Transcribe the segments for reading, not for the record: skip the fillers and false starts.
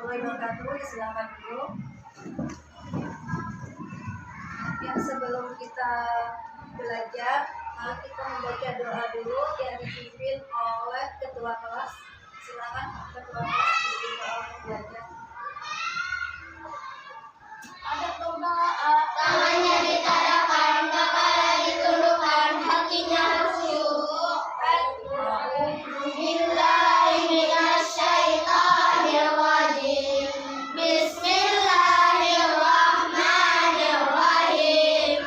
warahmatullahi wabarakatuh. Silakan dulu. Ya, sebelum kita belajar, kita membaca doa dulu yang dipimpin oleh ketua kelas. Silakan ketua kelas dipimpin doa untuk belajar. Ada doa, tangannya ditadahkan, kepala ditundukkan, hatinya khusyuk. Bismillahi minasyaitonir rajim. Bismillahirrahmanirrahim.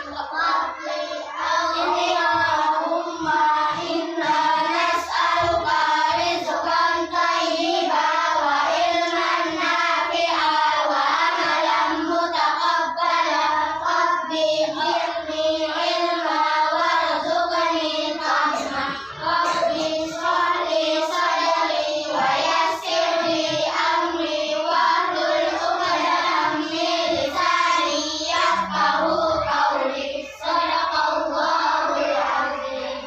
Allahumma inna nas'aluka rizqan thayyiban wa ilman nafi'an wa amalan mutaqabbalan. Rabbi zidni ilma warzuqni fahma. Rabbi shrah li sadri wa yassir li amri wahlul 'uqdatam min lisani yafqahu qawli. Shadaqallahul azim.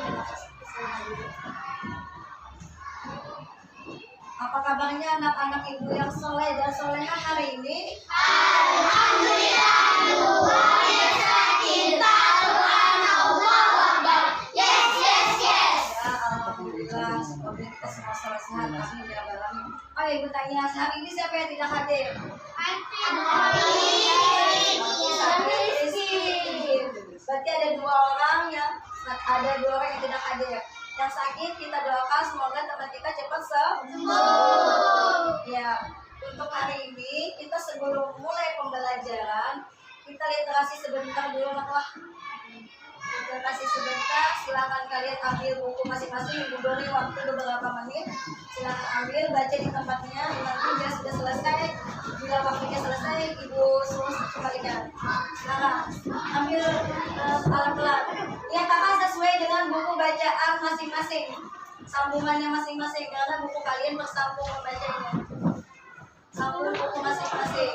Apa kabarnya anak-anak ibu yang soleh dan soleha hari ini? Alhamdulillah, luar biasa cinta Tuhan. Allahu Akbar. Yes, yes, yes. Ya, alhamdulillah. Semoga kita semua soleh sehat. Amin ya rabbal alamin. Oh, ibu tanya, hari ini siapa yang tidak hadir? Berarti ada dua orang yang tidak hadir. Yang sakit kita doakan semoga teman kita cepat sembuh. Ya, untuk hari ini kita sebelum mulai pembelajaran kita literasi sebentar dulu lah. Literasi sebentar, silakan kalian ambil buku masing-masing. Ibu beri waktu beberapa menit. Silakan ambil, baca di tempatnya. Nanti bila sudah selesai, bila waktunya selesai, ibu suruh kembalikan. Silakan ambil pelan-pelan. Ya, kakak sesuai dengan buku bacaan masing-masing, sambungannya masing-masing, karena buku kalian bersambung membacanya. Sambung buku masing-masing.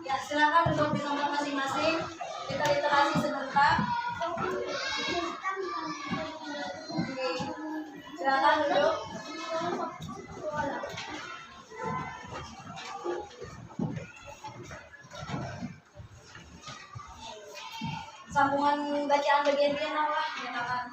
Ya, silakan duduk di tempat masing-masing. Kita literasi sebentar. Oke. Silakan duduk. Sambungan bacaan bagian-bagian apa? Nyatakan.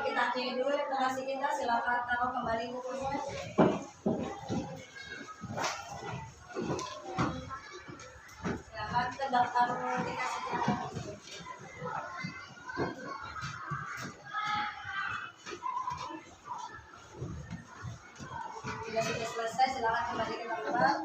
kita akhiri dulu deklarasi kita. Silakan taruh kembali bukunya. Silakan tegak taruh dikasihnya. Jika sudah selesai, silakan kembali ke tempat.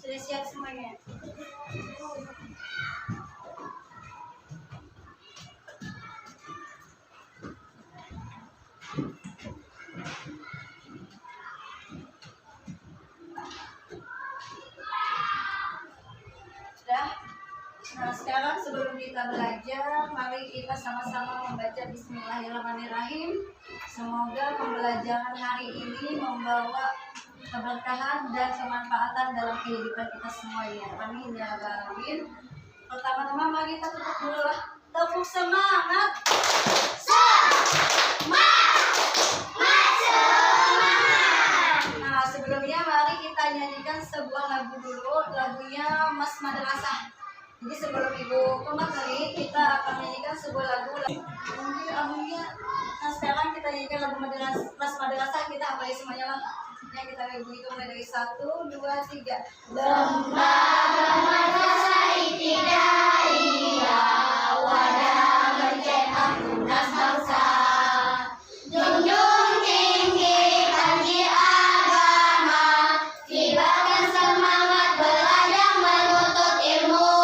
Sudah siap semuanya? Sudah? Nah, sekarang sebelum kita belajar, mari kita sama-sama membaca Bismillahirrahmanirrahim. Semoga pembelajaran hari ini membawa keberkahan dan kemanfaatan dalam kehidupan kita semuanya. Amin ya rabbal alamin. Pertama-tama mari kita tutup dulu lah. Tepuk semangat. Nah, sebelumnya mari kita nyanyikan sebuah lagu dulu. Lagunya Mas Madrasah. Jadi sebelum Ibu pemateri, kita akan menyanyikan sebuah lagu. Lagunya. Nah, sekarang kita nyanyikan lagu Mas Madrasah. Kita hafalin semuanya lah. Yang kita hitung mulai dari 1, 2, 3. Lembaga madrasah ibtidaiyah, wadah mencetak tunas bangsa. Junjung tinggi tinggi agama, kibarkan semangat belajar menuntut ilmu.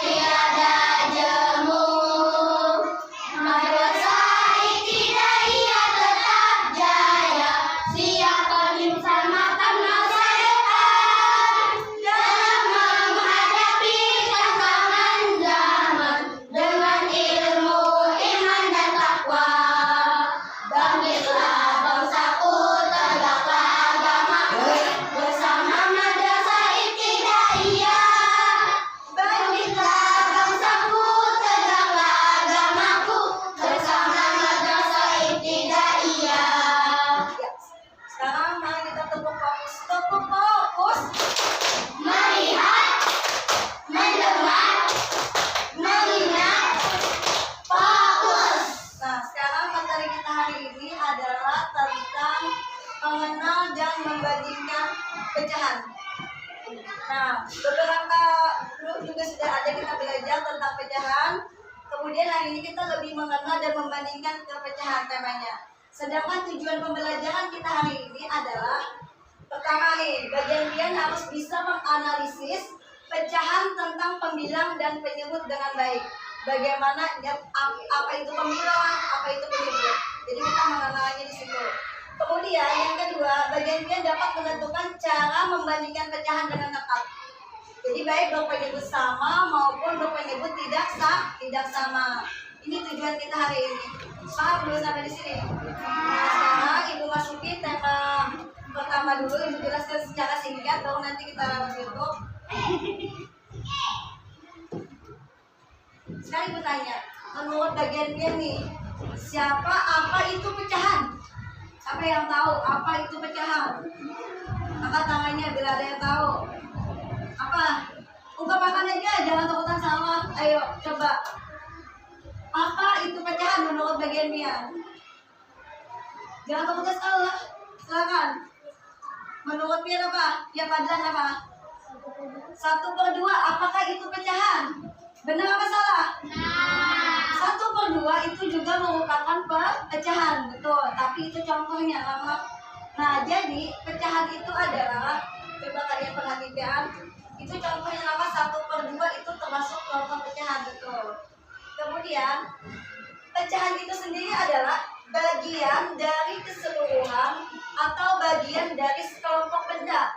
Tiada jemu, madrasah ibtidaiyah tetap jaya. Siapkan insan matang masa depan dalam menghadapi tantangan zaman dengan ilmu, iman dan takwa. Bangkitlah bangsaku, tegaklah agamaku bersama madrasah ibtidaiyah. Bangkitlah bangsaku, tegaklah agamaku bersama madrasah ibtidaiyah. Ya. Sekarang mari kita tepuk fokus. Tepuk fokus. Melihat, mendengar, mengingat, fokus. Nah, sekarang materi kita hari ini adalah tentang mengenal dan membandingkan pecahan. Nah, beberapa dulu juga sudah ada kita belajar tentang pecahan. Kemudian hari ini kita lebih mengenal dan membandingkan pecahan temanya. Sedangkan tujuan pembelajaran kita hari ini adalah pertama nih, bagian kalian harus bisa menganalisis pecahan tentang pembilang dan penyebut dengan baik. Bagaimana apa itu pembilang, apa itu penyebut. Jadi kita mengenalnya di situ. Kemudian yang kedua, bagian kalian dapat menentukan cara membandingkan pecahan dengan tepat. Jadi baik berpenyebut sama maupun berpenyebut tidak sama. Ini tujuan kita hari ini. Paham dulu sampai di sini. Nah, sekarang Ibu masuki tema pertama dulu. Ibu jelaskan secara singkat, baru nanti kita tutup. Sekarang Ibu tanya, menurut bagian dia nih, apa itu pecahan? Siapa yang tahu apa itu pecahan? Angkat tangannya bila ada yang tahu. Apa? Ungkapkan aja, jangan takutan salah. Ayo, coba. Apa itu pecahan menurut bagian dia? Jangan takutan salah. Silakan. Menurut dia apa? Ya Padlan apa? 1/2. Apakah itu pecahan? Benar apa salah? 1/2 itu juga merupakan pecahan, betul. Tapi itu contohnya lama. Nah, jadi pecahan itu adalah, coba kalian perhatikan, itu contohnya nama 1/2 itu termasuk contoh pecahan, betul. Kemudian pecahan itu sendiri adalah bagian dari keseluruhan atau bagian dari sekelompok benda.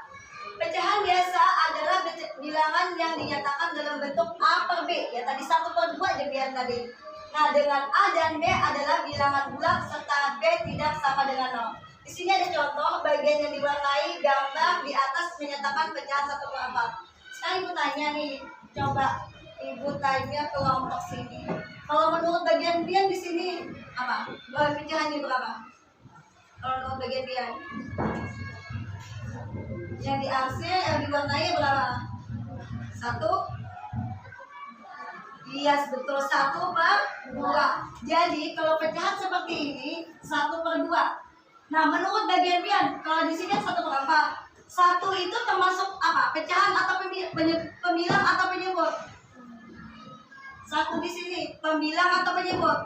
Pecahan biasa adalah bilangan yang dinyatakan dalam bentuk A per B. Ya tadi 1/2 aja biar tadi. Nah, dengan A dan B adalah bilangan bulat serta B tidak sama dengan 0. Di sini ada contoh bagian yang diwarnai gambar di atas menyatakan pecahan 1/4. Sekarang ibu tanya nih, coba ibu tanya kelompok sini. Kalau menurut bagian bian di sini apa? Pecahannya berapa? Kalau menurut bagian bian, yang di AC yang diwarnai berapa? 1. Yes, betul, 1/2. Jadi kalau pecahan seperti ini 1/2. Nah, menurut bagian bian, kalau di sini 1/4. 1 itu termasuk apa? Pecahan atau pembilang atau penyebut? 1 di sini pembilang atau penyebut?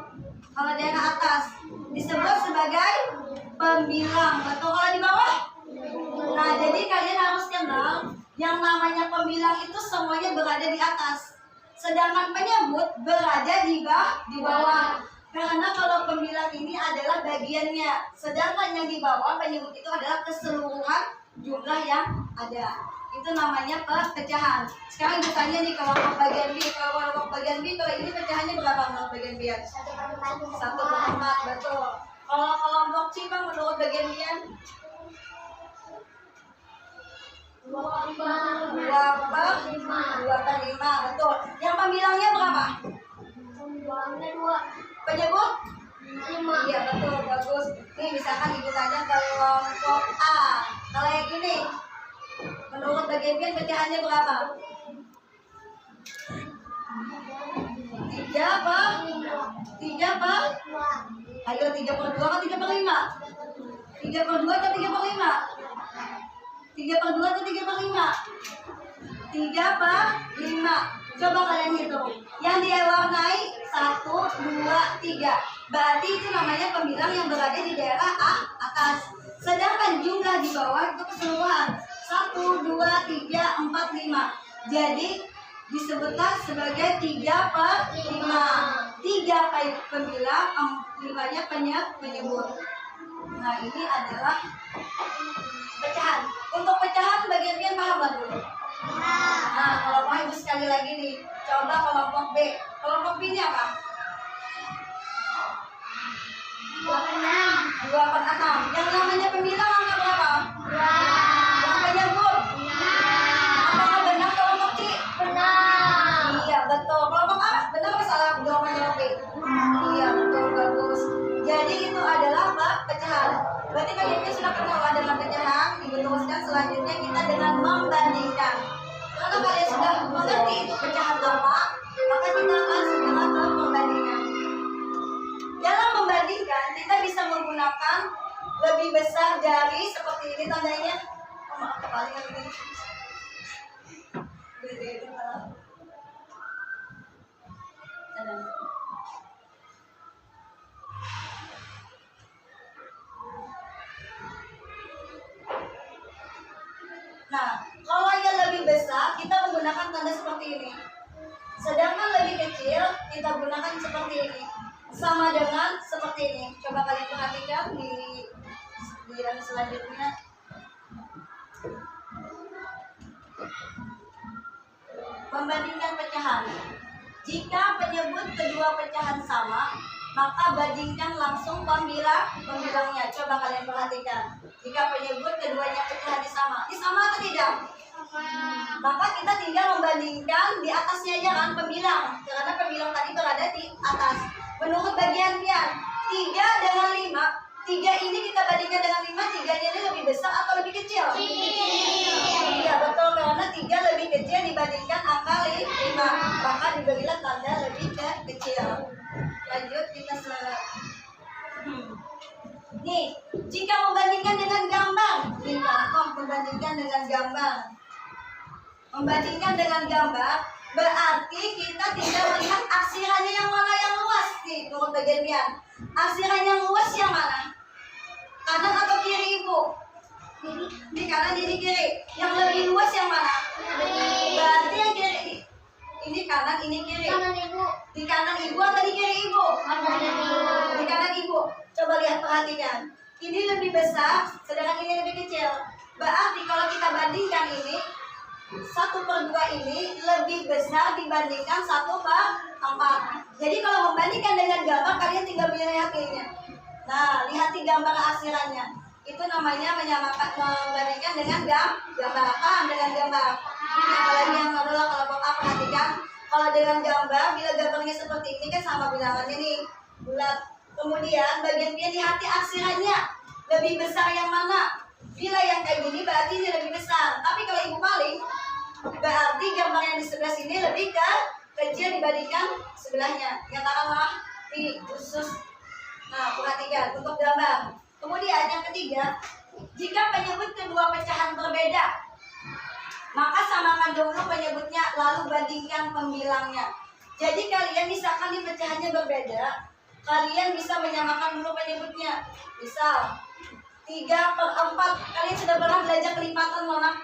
Kalau daerah atas disebut sebagai pembilang. Betul. Kalau di bawah? Nah, jadi kalian harus kenal yang namanya pembilang itu semuanya berada di atas. Sedangkan penyebut berada di bawah. Karena kalau pembilang ini adalah bagiannya, sedangkan yang di bawah penyebut itu adalah keseluruhan jumlah yang ada. Itu namanya pecahan. Sekarang ditanya nih kelompok bagian B. Kalau kelompok bagian B, kalau ini pecahannya berapa menurut bagian B? 1/4. Betul. Kalau kelompok C bang, menurut bagian B? 2/5. Betul. Yang pembilangnya berapa? Penyebut? 5. Iya, betul, bagus. Nih misalkan ibu tanya kelompok A. Kalau yang ini menurut bagian B pecahannya berapa? 3 apa? 3 apa? Ayo 3/2 atau 3/5? 3/2 atau 3/5? 3/2 atau 3/5? 3/5. Coba kalian hitung. Yang dia warnai 1, 2, 3. Berarti itu namanya pembilang yang berada di daerah atas. Sedangkan jumlah di bawah itu keseluruhan. 1, 2, 3, 4, 5. Jadi disebutkan sebagai 3/5. 3 pembilang, 5-nya penyebut. Nah, ini adalah pecahan. Untuk pecahan bagian B paham nggak dulu? Nah, kalau mau ibu sekali lagi nih, coba kelompok B. Kelompok B ini apa? 2/6. Yang namanya pembilang angka berapa? 2. Yang penyebut? 6. Apakah benar kelompok C? Benar. Iya, betul. Kelompok A benar apa salah jawabannya B? Iya, betul, bagus. Jadi itu adalah apa? Pecahan. Berarti kalian sudah kenal dengan pecahan. Ibu teruskan selanjutnya kita dengan membandingkan. Karena kalian sudah mengerti itu pecahan apa, maka kita akan segera ke membandingkan. Dalam membandingkan, kita bisa menggunakan lebih besar dari seperti ini tandanya. Oh, maaf, kepalingan ini. Nah, kalau yang lebih besar, kita menggunakan tanda seperti ini. Sedangkan lebih kecil, kita gunakan seperti ini. Sama dengan seperti ini. Coba kalian perhatikan di yang selanjutnya. Membandingkan pecahan. Jika penyebut kedua pecahan sama, maka bandingkan langsung pembilangnya. Coba kalian perhatikan. Jika penyebut keduanya pecahannya sama, ini sama atau tidak? Maka kita tinggal membandingkan di atasnya aja kan pembilang, karena pembilang tadi berada di atas. Menurut bagian bian 3 dengan 5, 3 ini kita bandingkan dengan 5, 3-nya ini lebih besar atau lebih kecil? Iya, betul, karena 3 lebih kecil dibandingkan angka 5, maka diberilah tanda lebih kecil. Lanjut kita nih, jika membandingkan dengan gambar, nih contoh membandingkan dengan gambar. Membandingkan dengan gambar berarti kita tidak melihat aksirannya yang mana yang luas nih, menurut bagian bian. Aksiran yang luas yang mana? Kanan atau kiri ibu? Di kanan, di kiri. Yang lebih luas yang mana? Berarti yang kiri. Ini kanan, ini kiri. Di kanan ibu atau di kiri ibu? Di kanan ibu. Coba lihat, perhatikan. Ini lebih besar, sedangkan ini lebih kecil. Berarti kalau kita bandingkan ini, 1/2 ini lebih besar dibandingkan 1/4. Jadi kalau membandingkan Bandingkan dengan gambar, kalian tinggal menyelihatinya. Nah, lihat di gambar arsirannya. Itu namanya menyamakan, membandingkan dengan gambar. Paham dengan gambar? Apalagi yang adalah kelompok A, perhatikan. Kalau dengan gambar, bila gambarnya seperti ini kan sama bilangannya nih, bulat. Kemudian bagian B, lihat di arsirannya. Lebih besar yang mana? Bila yang kayak gini berarti ini lebih besar. Tapi kalau ibu paling, berarti gambar yang di sebelah sini lebih kecil dibandingkan sebelahnya. Katakanlah ini khusus. Nah, perhatikan untuk gambar. Kemudian yang ketiga, jika penyebut kedua pecahan berbeda, maka samakan dulu penyebutnya lalu bandingkan pembilangnya. Jadi kalian misalkan di pecahannya berbeda, kalian bisa menyamakan dulu penyebutnya. Misal 3/4, kalian sudah pernah belajar kelipatan loh nak?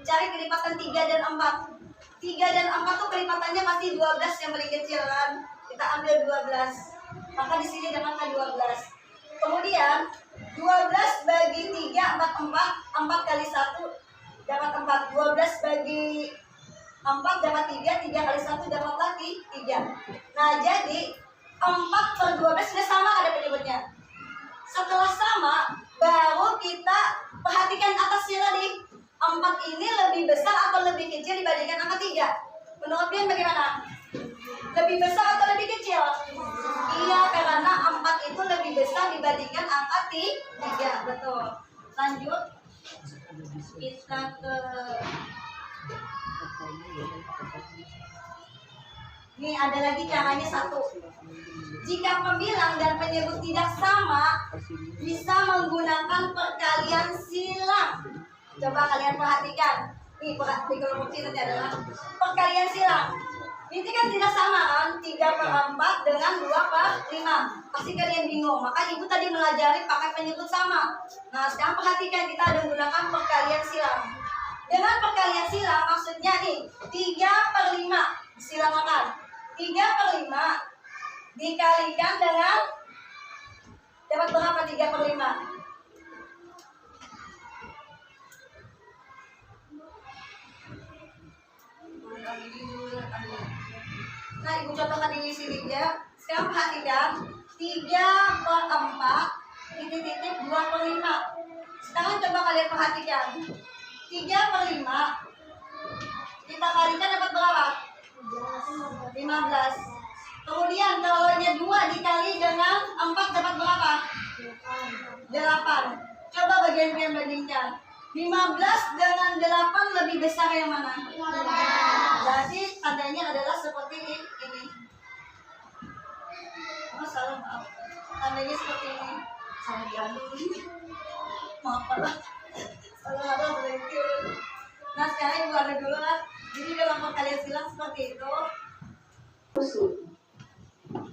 Cari kelipatan 3 dan 4. 3 dan 4 tuh kelipatannya pasti 12 yang paling kecil kan? Kita ambil 12. Maka di sini dapatkan 12. Kemudian 12 bagi 3, 4 kali 1 dapat 4. 12 bagi 4 dapat 3, 3 kali 1 dapat lagi 3. Nah, jadi 4/12 sudah sama ada penyebutnya. Setelah sama, baru kita perhatikan atasnya tadi. 4 ini lebih besar atau lebih kecil dibandingkan angka 3? Menurut kalian bagaimana? Lebih besar atau lebih kecil? Iya, karena 4 itu lebih besar dibandingkan angka 3. Betul. Lanjut. Kita ke... Nih, ada lagi caranya satu. Jika pembilang dan penyebut tidak sama, bisa menggunakan perkalian silang. Coba kalian perhatikan. Nih, di kelompok ini adalah perkalian silang. Ini kan tidak sama kan? 3/4 dengan 2/5. Pasti kalian bingung. Maka ibu tadi melajari pakai penyebut sama. Nah, sekarang perhatikan kita ada menggunakan perkalian silang. Dengan perkalian silang maksudnya nih 3/5. Silakan 3/5 dikalikan dengan dapat berapa 3/5? Nah, ibu contohkan di sini ya. Sekarang perhatikan 3/4 titik 2/5. Sekarang coba kalian perhatikan 3/5 kita kalikan dapat berapa? 15. Kemudian kalau nya 2 dikali dengan 4 dapat berapa? 8. Coba bagian bandingkan. 15 dengan 8 lebih besar yang mana? Jadi tandanya adalah seperti ini. Oh, salah, maaf. Tandanya seperti ini. Salah diambil. Maaf, Pak. Salah ada berarti. Nah, sekarang ibu ada dulu lah. Jadi dalam perkalian silang seperti itu.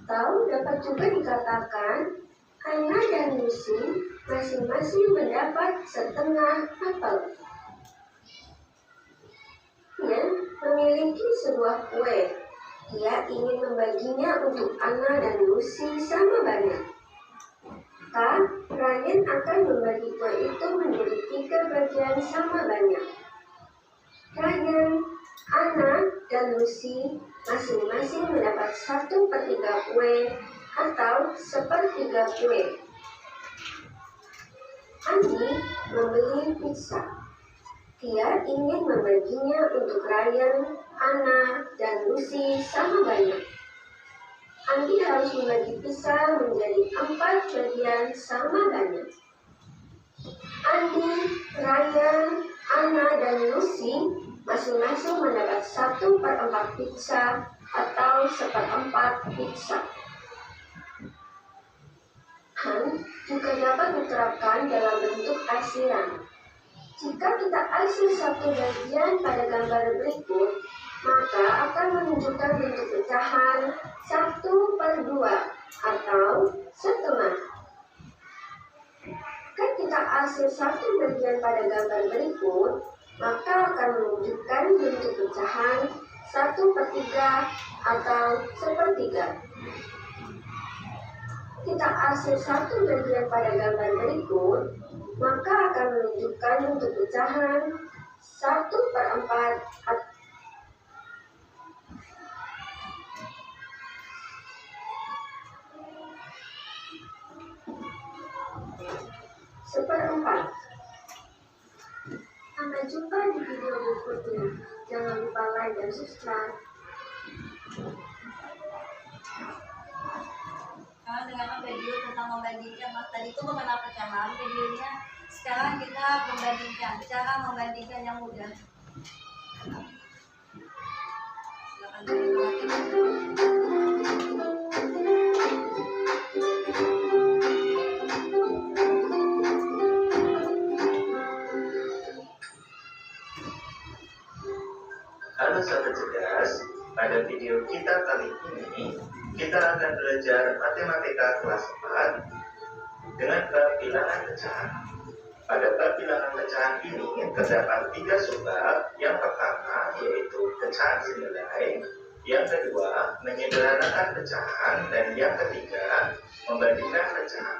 Tahu dapat juga dikatakan Anna dan Lucy masing-masing mendapat setengah apel. Ia memiliki sebuah kue. Ia ingin membaginya untuk Anna dan Lucy sama banyak. Ryan akan membagi kue itu menjadi 3 bagian sama banyak. Ryan, Anna, dan Lucy masing-masing mendapat 1/3 kue atau 1/3 kue. Andi membeli pizza. Dia ingin membaginya untuk Ryan, Anna, dan Lucy sama banyak. Andi harus membagi pizza menjadi 4 bagian sama banyak. Andi, Ryan, Anna, dan Lucy masing-masing mendapat 1/4 pizza atau 1/4 pizza. Juga dapat diterapkan dalam bentuk arsiran. Jika kita arsir satu bagian pada gambar berikut, maka akan menunjukkan bentuk pecahan 1/2 atau setengah. Jika kita arsir satu bagian pada gambar berikut, maka akan menunjukkan bentuk pecahan 1/3 atau 1/3. Kita arsir satu bagian pada gambar berikut, maka akan menunjukkan bentuk pecahan 1/4 atau seperempat. Sampai jumpa di video berikutnya. Jangan lupa like dan subscribe. Sekarang dengarkan video tentang membandingkan. Mas tadi itu mengenal pecahan videonya. Sekarang kita membandingkan, cara membandingkan yang mudah. Silakan diperhatikan. Halo sahabat cerdas, pada video kita kali ini kita akan belajar matematika kelas 4 dengan bab bilangan pecahan. Pada bab bilangan pecahan ini terdapat 3 subbab. Yang pertama yaitu pecahan senilai, yang kedua menyederhanakan pecahan, dan yang ketiga membandingkan pecahan.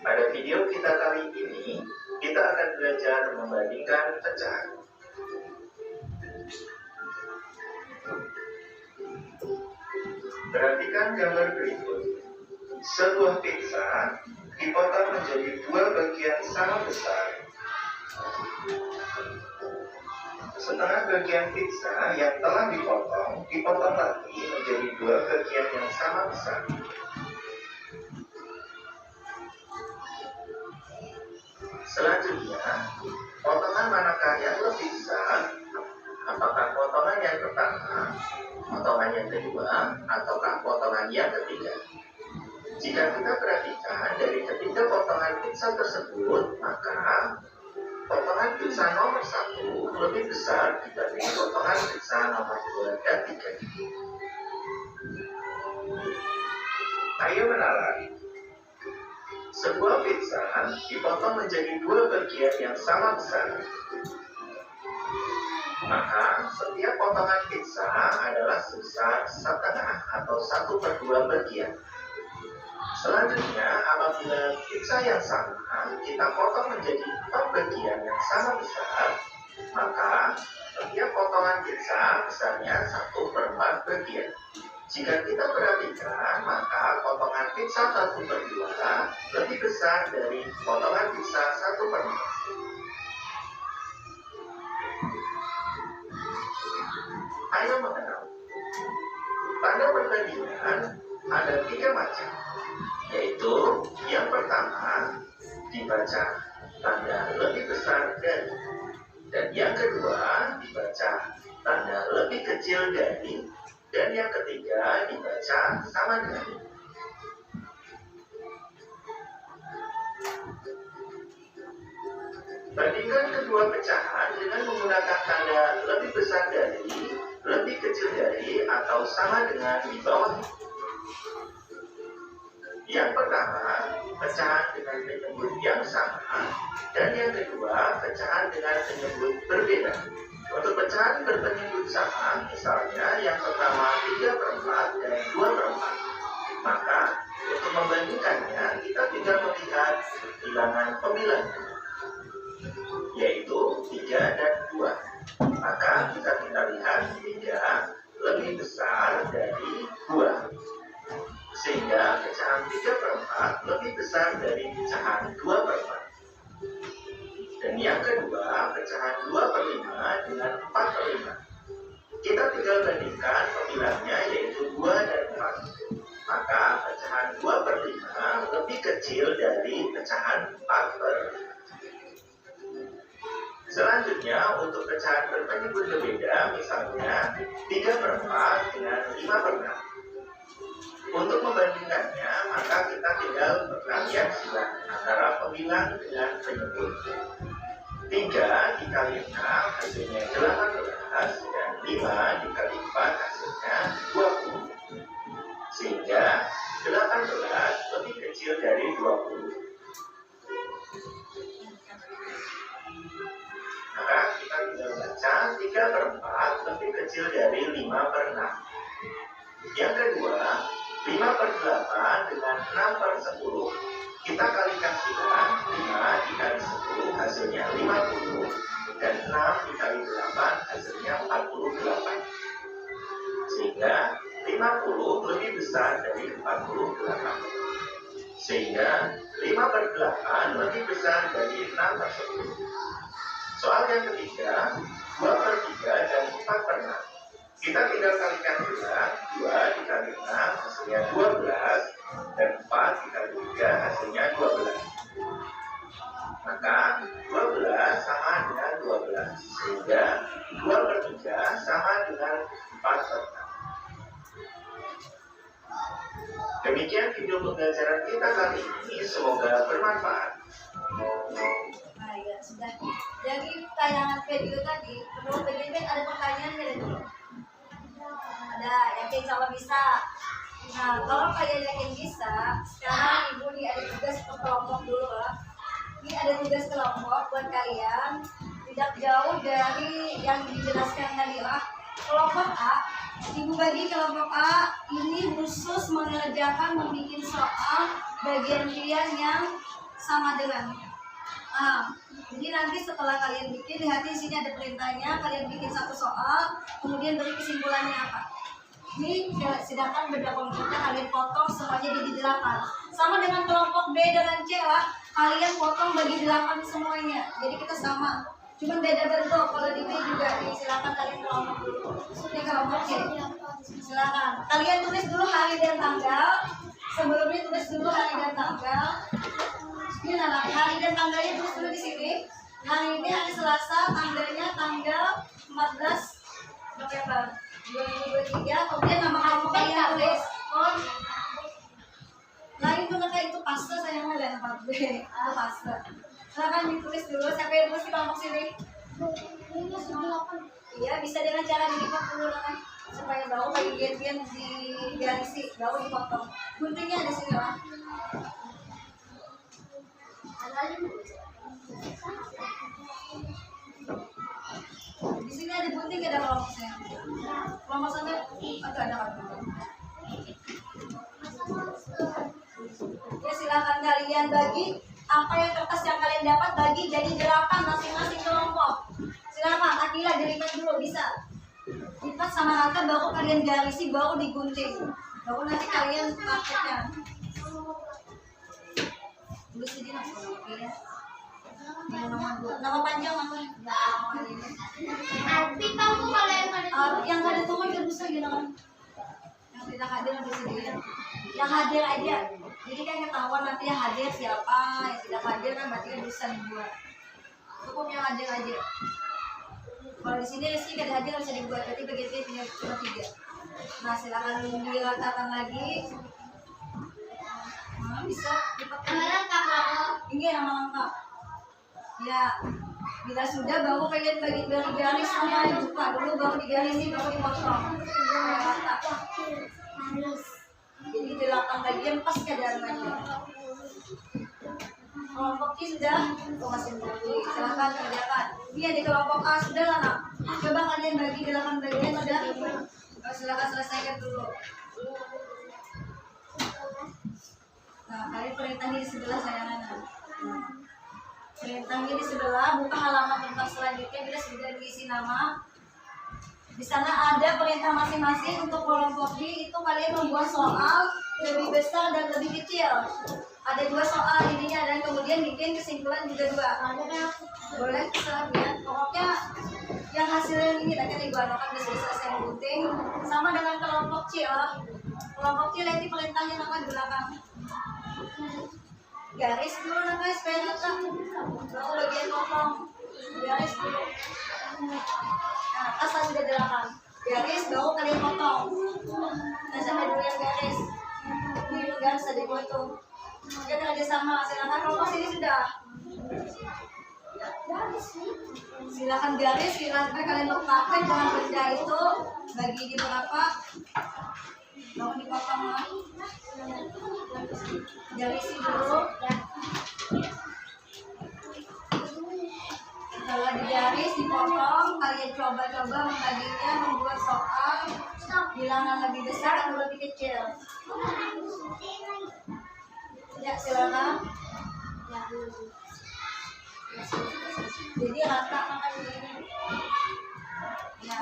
Pada video kita kali ini kita akan belajar membandingkan pecahan. Perhatikan gambar berikut. Sebuah pizza dipotong menjadi 2 bagian sama besar. Setengah bagian pizza yang telah dipotong lagi menjadi 2 bagian yang sama besar. Selanjutnya, potongan manakah yang lebih besar? Apakah potongan yang pertama, potongan yang kedua, ataukah potongan yang ketiga? Jika kita perhatikan dari ketiga potongan pizza tersebut, maka potongan pizza nomor 1 lebih besar dibanding potongan pizza nomor 2 dan 3. Ayo menalar. Sebuah pizza dipotong menjadi 2 bagian yang sama besar. Maka setiap potongan pizza adalah sebesar setengah atau 1/2 bagian. Selanjutnya, apabila pizza yang sama kita potong menjadi 4 bagian yang sama besar, maka setiap potongan pizza besarnya 1/4 bagian. Jika kita perhatikan, maka potongan pizza 1/2 lebih besar dari potongan pizza 1/4. Ayo mengenal. Tanda perbandingan ada 3 macam, yaitu yang pertama dibaca tanda lebih besar dari, dan yang kedua dibaca tanda lebih kecil dari, dan yang ketiga dibaca sama dengan. Bandingkan kedua pecahan dengan menggunakan tanda lebih besar dari, lebih kecil dari, atau sama dengan di bawah. Yang pertama, pecahan dengan penyebut yang sama, dan yang kedua, pecahan dengan penyebut berbeda. Untuk pecahan berpenyebut sama, misalnya yang pertama 3/4 dan 2/4, maka untuk membandingkannya kita tinggal melihat bilangan pemilahnya, yaitu 3 dan 2. Maka kita lihat 3 lebih besar dari 2, sehingga pecahan 3/4 lebih besar dari pecahan 2/4. Dan yang kedua, pecahan 2/5 dengan 4/5. Kita tinggal bandingkan pemilahnya, yaitu 2 dan 4. Maka pecahan 2/5 lebih kecil dari pecahan 4/5. Selanjutnya, untuk pecahan berpenyebut berbeda, misalnya 3/4 dengan 5/6. Untuk membandingkannya, maka kita tinggal berkalian silang antara pemilah dengan penyebut. 3 dikali 6 hasilnya 18, dan 5 dikali 4 hasilnya 20. Sehingga 18 lebih kecil dari 20. Maka kita tinggal baca 3/4 lebih kecil dari 5/6. Yang kedua, 5/8 dengan 6/10. Kita kalikan silang, 5 dikali 10 hasilnya 50, dan 6 dikali 8 hasilnya 48. Sehingga 50 lebih besar dari 48. Sehingga 5/8 lebih besar dari 6 tersebut. Soal yang ketiga, 2/3 dan 4/6. Kita tinggal kalikan ulang, 2 dikali 6 hasilnya 12, dan 4 dikali 3 hasilnya 12. Maka 12 sama dengan 12, sehingga 2/3 sama dengan 4/6. Demikian video pembelajaran kita kali ini, semoga bermanfaat. Nah, ya sudah. Dari tayangan video tadi, menurut BGB ada pertanyaan nggak dulu? Ada, yakin kalau bisa. Nah, kalau kalian yakin bisa, sekarang ibu nih ada tugas kelompok dulu lah. Ini ada tugas kelompok buat kalian, tidak jauh dari yang dijelaskan tadi lah. Kelompok A, ibu bagi kelompok A ini khusus mengerjakan membuat soal bagian pilihan yang sama dengan jadi nanti setelah kalian bikin, lihat di sini ada perintahnya, kalian bikin satu soal, kemudian beri kesimpulannya apa. Ini sedangkan beda kelompoknya kalian potong semuanya jadi 8. Sama dengan kelompok B dengan C lah, kalian potong bagi 8 semuanya. Jadi kita sama, cuman beda bentuk. Kalau di B juga silakan kalian kelompok dulu. Ini kelompok C. Silakan. Kalian tulis dulu hari dan tanggal. Sebelumnya tulis dulu hari dan tanggal. Ini hari dan tanggalnya tulis dulu di sini. Hari ini hari Selasa, tanggalnya tanggal 14 November 2023. Kemudian nama kamu kalian tulis. Lain tuh itu pasta sayangnya dan 4B. Itu pasta. Silahkan ditulis dulu. Siapa yang tulis di kelompok sini? Iya, bisa dengan cara dilipat dulu kan, supaya bau bagian di garisi, bau dipotong. Guntingnya ada sini lah. Di sini ada gunting, ada kelompoknya. Kelompok sana agak ada kan? Ya silakan kalian bagi apa yang kertas yang kalian dapat, bagi jadi 8 masing-masing kelompok. Silakan, Akila dilipat dulu bisa. Lipat sama rata, baru kalian garisi, baru digunting. Baru nanti kalian prakteknya. Tulis aja langsung ya. Nama panjang apa? Nanti kamu kalau Yang ada tuh kan bisa gitu kan. Yang tidak hadir bisa dilihat. Yang hadir aja. Jadi kan ketahuan nanti yang hadir siapa, yang tidak hadir kan berarti kan bisa dibuat. Cukup yang hadir aja. Kalau di sini sih kada hadir bisa dibuat, berarti begitu punya cuma 3. Nah silakan diratakan lagi. Nah, bisa dipakai. Ini nama lengkap. Ya, bila sudah baru kalian bagi garis sama buka dulu, baru digarisin, baru dipotong. Jadi 8 bagian pas keadaannya. Kelompok C sudah, masih lagi. Silahkan kerjakan. Ini di kelompok A sudah lah nak. Coba kalian bagi 8 bagian sudah. Silahkan selesaikan dulu. Nah, kalian perintahnya di sebelah sayangan. Perintahnya di sebelah, buka halaman tentang selanjutnya bila sudah diisi nama. Di sana ada perintah masing-masing untuk kelompok B, itu kalian membuat soal lebih besar dan lebih kecil. Ada 2 soal ininya dan kemudian bikin kesimpulan juga 2. Boleh terserah ya. Pokoknya yang hasilnya ini tadi ibu anukan udah selesai gunting. Sama dengan kelompok C lah. Kelompok C nanti perintahnya nama di belakang. Garis dulu namanya supaya letak. Baru bagian potong. Garis dulu. Nah, asal sudah 8. Garis baru kalian potong. Nah, sampai dulu yang garis. Ini garis ada 2 itu. Kita kerja sama. Silakan kelompok sini sudah. Silakan garis, silakan kalian letakkan dengan benda itu bagi di berapa. Mau dipotong lah. Garisi dulu. Setelah digaris, dipotong, kalian coba-coba membaginya, membuat soal bilangan lebih besar atau lebih kecil. Ya, silakan. Jadi rata makan ini. Ya,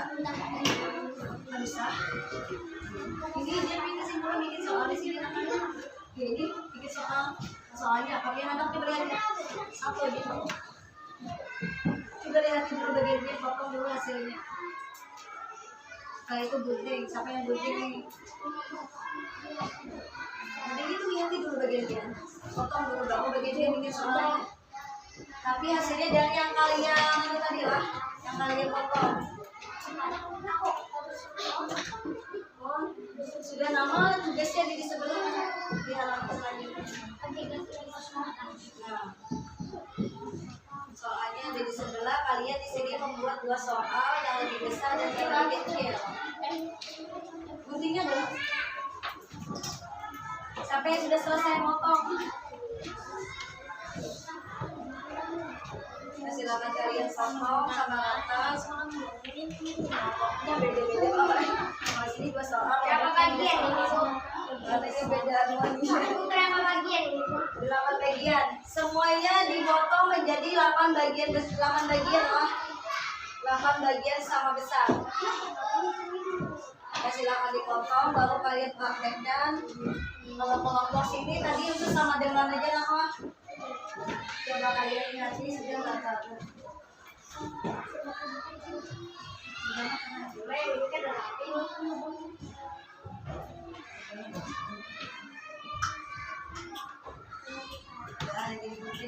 bisa. Ini dia bikin kesimpulan, bikin soal di sini namanya. Jadi bikin soalnya kalian anak berani apa gitu. Coba lihat dulu bagian dia, potong dulu hasilnya. Kalau itu gunting, siapa yang gunting nih? Nanti itu lihat dulu bagian dia, potong dulu baru bagian dia bikin soalnya. Tapi hasilnya dari yang kalian ini tadi lah, yang kalian potong. Oh, sudah nama tugasnya di sebelah di halaman selanjutnya. Nah, soalnya ada di sebelah, kalian di sini membuat 2 soal yang lebih besar dan yang lebih kecil. Guntingnya dulu. Sampai yang sudah selesai motong. Nah, silakan kalian potong sama rata. Potongnya beda-beda. Kalau sini 2 soal. Berapa bagian ini? Katanya beda semuanya. Berapa bagian ini? 8 bagian. Semuanya dipotong menjadi 8 bagian. 8 bagian lah. 8 bagian sama besar. Ya, silakan dipotong, baru kalian praktekkan. Kalau kelompok sini tadi itu sama dengan aja nama. Coba kalian lihat ini sudah nggak tahu.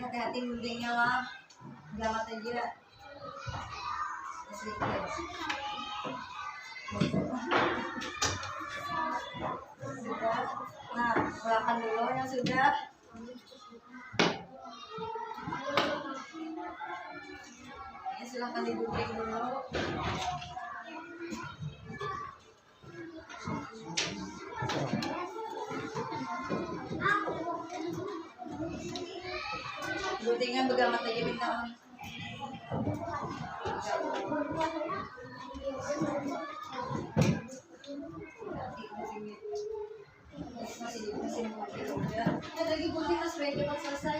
Hati-hati guntingnya lah, gamat aja. Sudah. Nah, belakang dulu yang sudah. Ya, silahkan digunting dulu. Guntingnya begamat aja bintang. Ada lagi gunting mas supaya cepat selesai.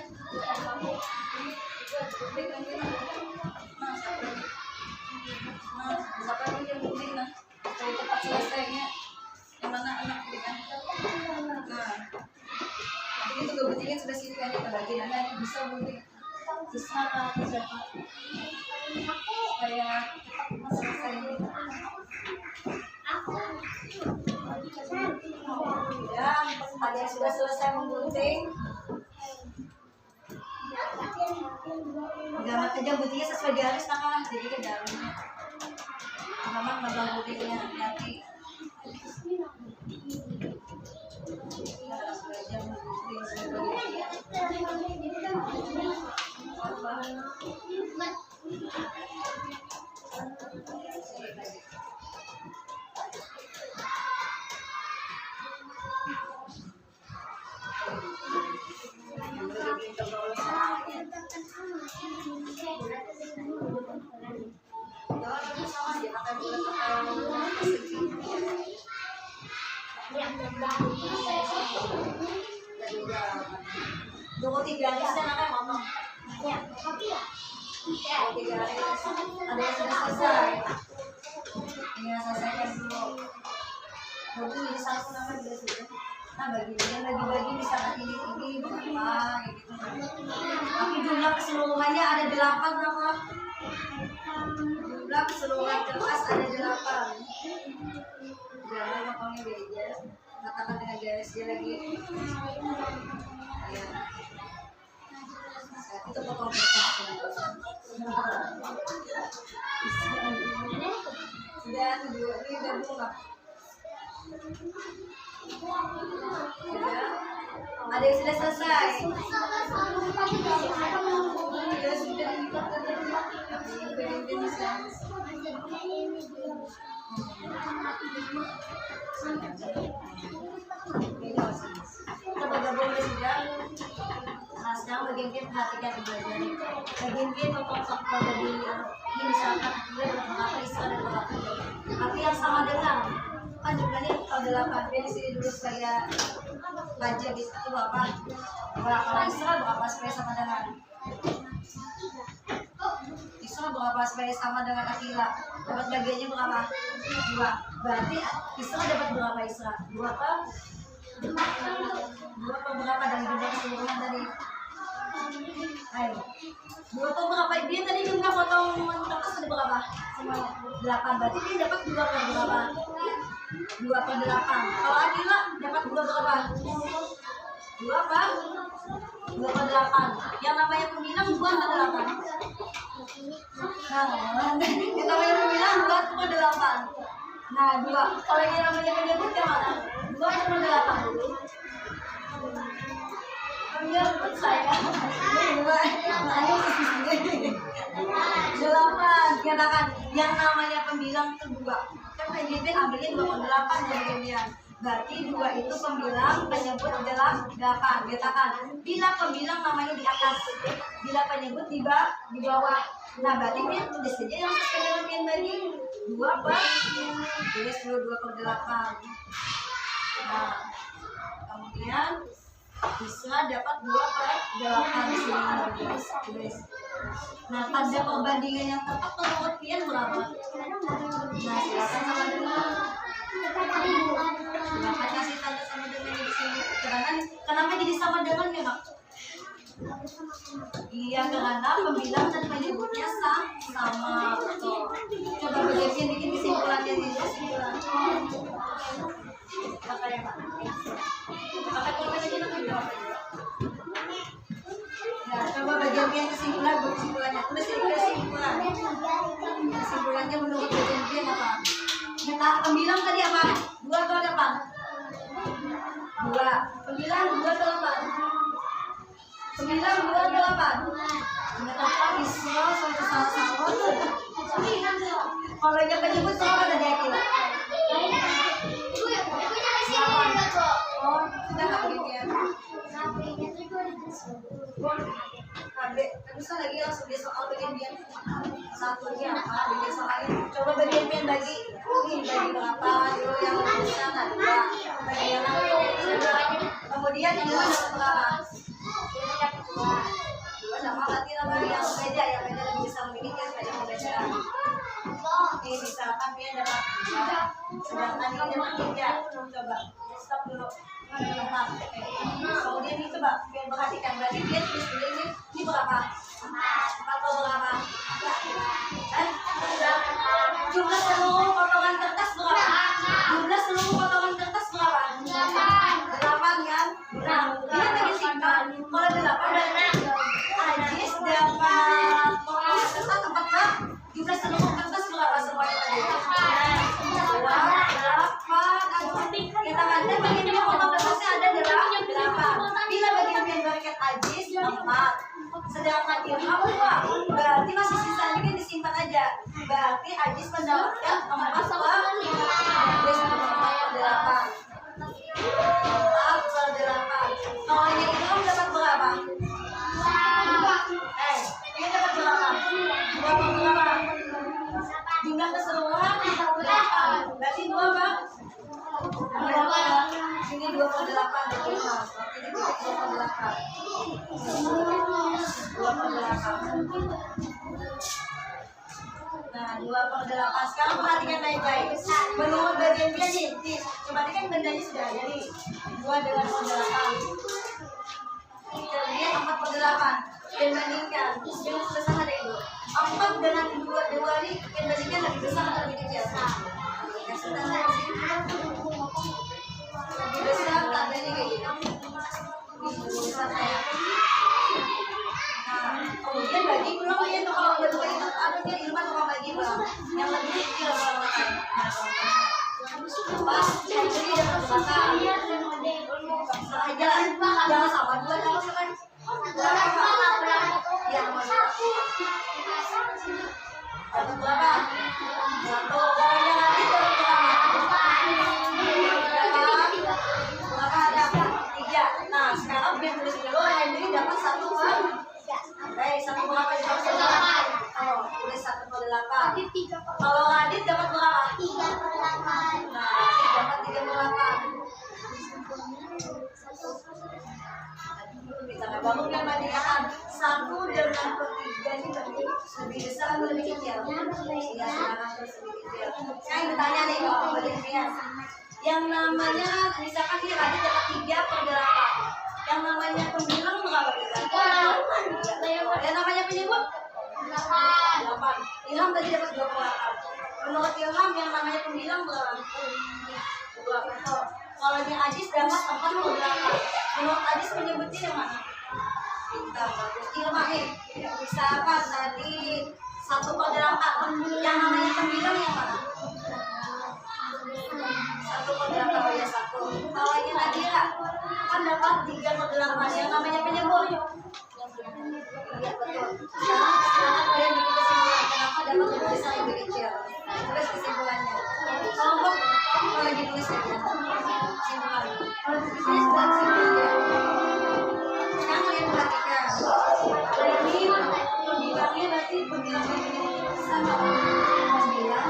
Siapa yang gunting nah supaya cepat selesainya. Yang mana anak kita? Nah, ini juga guntingnya sudah sini kan kita bagi nanti bisa gunting. Bisa siapa? Supaya cepat selesai. Ya, ada yang sudah selesai menggunting. Gamat aja guntingnya sesuai garis nah, jadi ke dalamnya. Memang megang guntingnya hati-hati. Tunggu 3 garis dan akan ngomong. Ya, tapi ya. 3 garis. Ada yang sudah selesai. Ya, selesaikan dulu. Bagus jadi satu nama juga sudah. Nah, bagi-bagi misalkan ini apa gitu. Tapi jumlah keseluruhannya ada 8 nama. Jumlah keseluruhan kertas ada 8. Jangan ngomongnya beda. Katakan dengan garisnya lagi. Ya. Itu potong kertas. Sudah 7 ini udah bunga. Ada yang sudah selesai. Ya sudah kita gabung sudah. Nah, sekarang bagian kita perhatikan bagian ini. Bagian kita potong di ini misalkan dia berapa istilah dan berapa. Tapi yang sama dengan kan jumlahnya kalau 8 di sini dulu supaya baca bisa itu berapa istilah berapa supaya sama dengan istilah berapa supaya sama dengan akila. Dapat bagiannya berapa? 2. Berarti istilah dapat berapa istilah? 2 apa? 2 per berapa? berapa dari jumlah keseluruhan tadi? Ayo. 2 per berapa? Dia tadi jumlah potong kertas ada berapa? Semuanya 8. Berarti dia dapat 2 per berapa? 2 per 8. Kalau Akila dapat 2 berapa? 2 apa? 2 per 8. Yang namanya pembilang 2 per 8. Nah, yang namanya pembilang 2 per 8. Nah, 2. Kalau yang namanya penyebut yang mana? 2 per 8. Penyebut saya. 8. Katakan yang namanya pembilang itu 2. Kan PJB ambilnya 2 per 8 jadi pembilang. Berarti 2 itu pembilang, penyebut adalah 8. Katakan bila pembilang namanya di atas, bila penyebut di bawah. Nah, berarti dia tulis saja yang sesuai dengan yang tadi. 2 per, tulis dulu 2 per 8. Nah, kemudian bisa dapat 2 per 8 di sini. Tulis. Nah, tanda perbandingan yang tepat menurut Pian berapa? Nah, silakan sama dengan. Silakan kasih tanda sama dengannya di sini. Kenapa jadi sama dengannya, Nak? Iya, karena pembilang dan penyebutnya sama. Coba berjadian bikin kesimpulannya di kesimpulan. Apa ya, Pak? Pakai pulpen aja nanti jawab aja. Nah, coba bagian kesimpulan, kesimpulannya. Tulis ini kesimpulan. Kesimpulannya menurut bagian apa? Kita pembilang tadi apa? 2 atau 8? 2. Pembilang 2 atau 8? Pembilang 2 atau 8? Ingat apa? Isra sampai salah-salah. Kalau yang penyebut berapa tadi Akila? Oh, sudah nggak begitu ya? Bisa lagi langsung dia soal bagian satunya apa? Bagian soalnya. Coba bagian bagi berapa dulu yang bisa nggak 2. Bagian kemudian yang dapat berapa? 2 sama berarti nama yang beda lebih besar begini ya supaya membaca. Ini misalkan dia dapat 2, sedangkan ini dapat 3. Coba stop dulu. Kemudian ini coba biar perhatikan, berarti dia tulis dulu ini berapa? 4 atau berapa? Jumlah seluruh potongan kertas berapa? Jumlah seluruh potongan kertas berapa? 8 kan? Nah, dia bagi simpan. Kalau 8 berarti Ajis dapat potongan kertas 4 kan? Jumlah seluruh kertas berapa semuanya tadi? 2, 8. Kita kata bagian potong kertasnya ada 8. Bila bagian bracket Ajis 4. Sedangkan Ilham 2. Berarti masih sisanya kan disimpan aja. Berarti Ajis mendapatkan 4 per 8. 4 per 8. Kalau yang Ilham dapat berapa? Dia dapat berapa? 2 per berapa? Jumlah keseluruhan 8. Berarti 2 Bang? Berapa? Ini 2 per 8. Berarti ini 2 per 8. 2 per 8. Nah, 2 per 8. Sekarang perhatikan baik-baik. Menurut bagian dia nih, coba ini kan bendanya sudah ada nih. 2 dengan per 8. Kemudian 4 per 8. Dan bandingkan. Jangan sebesar ada itu. 4 dengan 2 ini dan bandingkan lebih besar atau lebih kecil? Kasih tanda di sini. Lebih besar tandanya kayak gitu. Lebih besar saya. Nah, kemudian bagi pulang ya tuh kalau berdua itu anunya Ilman tukang bagi pulang yang lebih kecil kalau makan. Pas yang ini dapat belakang. Serah aja, jangan sama 2 kalau serah. Ya, dapat berapa? 1. Kalau yang nanti dapat berapa? Ada 3. Nah, sekarang biar tulis dulu Henry dapat 1 per. Baik, 1 berapa dapat 8? Oh, tulis 1 per 8. Kalau Radit dapat berapa? 3 per 8. Nah, Radit dapat 3 per 8. Baru yang bandingkan 1 dengan per 3 ini lebih besar atau lebih kecil? Ya, sekarang lebih kecil. Sekarang bertanya nih kalau bagian yang namanya misalkan dia Radit dapat 3 per 8. Yang namanya pembilang berapa kita? Yang namanya penyebut? 8. Ilham tadi dapat 28. Menurut Ilham yang namanya pembilang berapa? 2. Kalau yang Ajis dapat 48. Menurut Ajis penyebutnya yang mana? Pintar, bagus. Ilham bisa apa tadi 1/8. Yang namanya pembilang yang mana? 1/8 ya 1. Kalau ini Nadira kan dapat 3/8. Yang namanya penyebut. Iya betul. Sekarang kalian bikin kesimpulan kenapa dapat tulisan lebih kecil. Tulis kesimpulannya. Kelompok kalau lagi tulis ya. Kesimpulan. Kalau di sini sudah kesimpulan. Sekarang kalian perhatikan. Ini pembilangnya berarti pembilang sama. Pembilang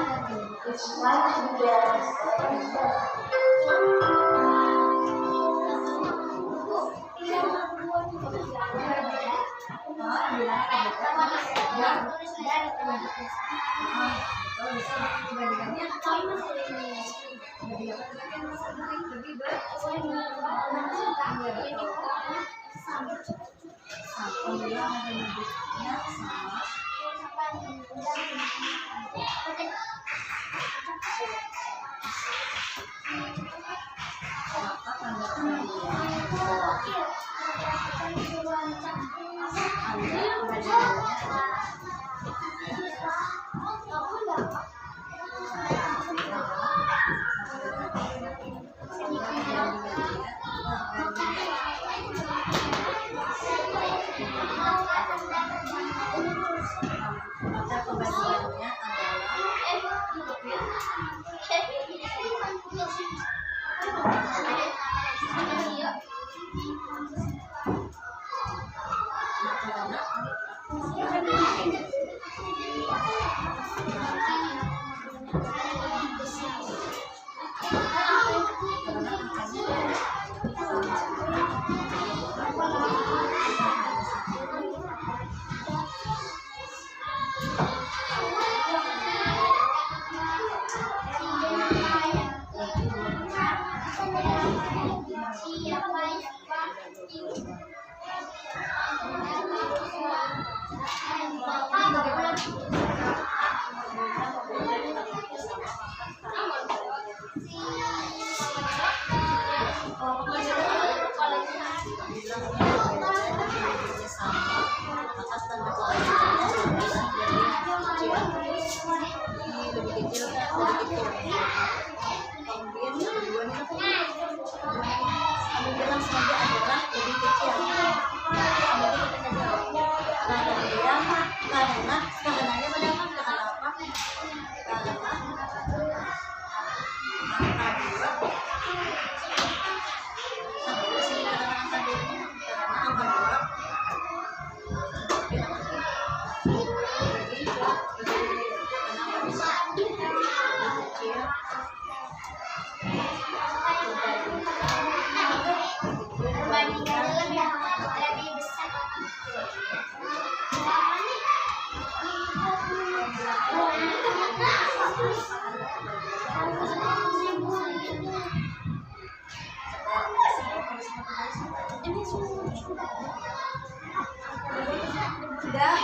Sudah.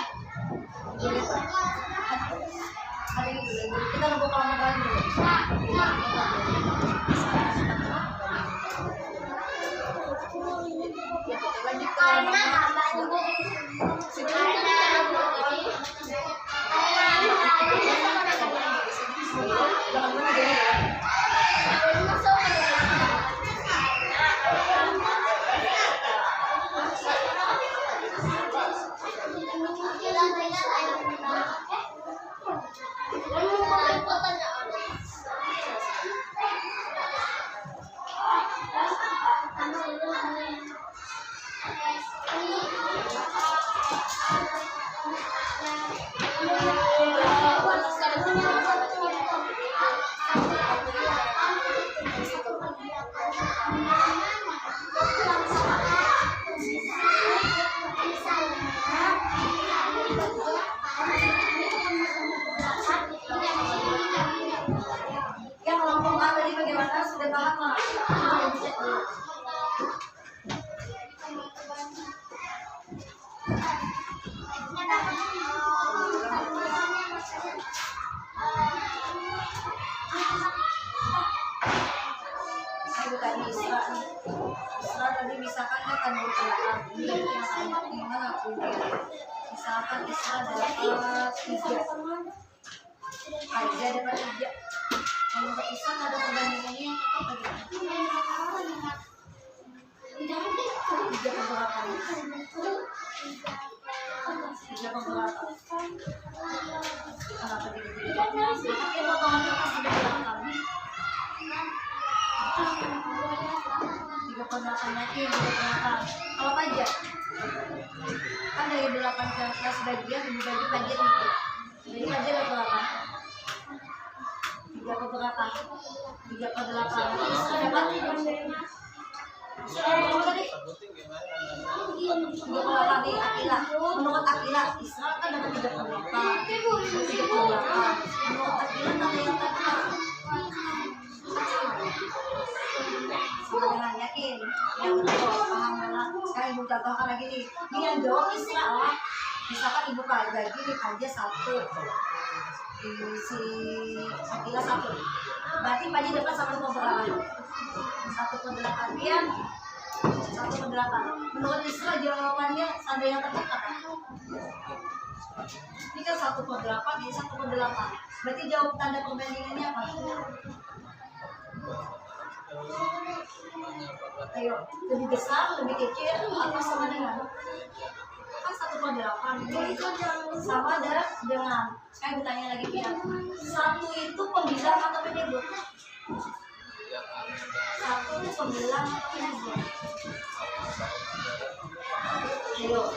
Kita nunggu kawan-kawan dulu. Lanjut ke Ayo tadi Isra nih. Isra tadi misalkan dia kan berkelaan. Ini yang gimana aku misalkan Isra dapat 3. Aja dapat 3. Kalau untuk Isra ada perbandingannya yang apa bagaimana? 3 pemberapa? 3 pemberapa? Kenapa gitu? Tapi potongan kertas sudah berapa? 3 pemberapa lagi, 3 pemberapa. Kalau pajak kan dari 8 ke 11 bagian dibagi pajak itu. Jadi pajak ada berapa? 3 per berapa? 3 per 8. Isra dapat? Berapa tadi? 3 per 8 di Akila. Menurut Akila, Isra kan dapat 3 per 8. 3 per 8. Menurut Akila tadi yang dapat. Dengan yakin, yang betul, paham mana? Sekarang ibu contohkan lagi nih. Ini yang jawab Isra lah. Misalkan ibu bagi di pajak 1. Di si Akila 1. Berarti pajak dapat 1 per berapa? 1 per 8 dia 1 per 8. Menurut Isra jawabannya ada yang tepat apa? Ini kan 1 per 8, ini 1 per 8. Berarti jawab tanda perbandingannya apa? Ayo, lebih besar, lebih kecil, atau sama dengan? Kan 1 per 8 ini sama dengan. Saya bertanya lagi ya, 1 itu pembilang atau penyebut? 1 itu pembilang atau penyebut? Ayo,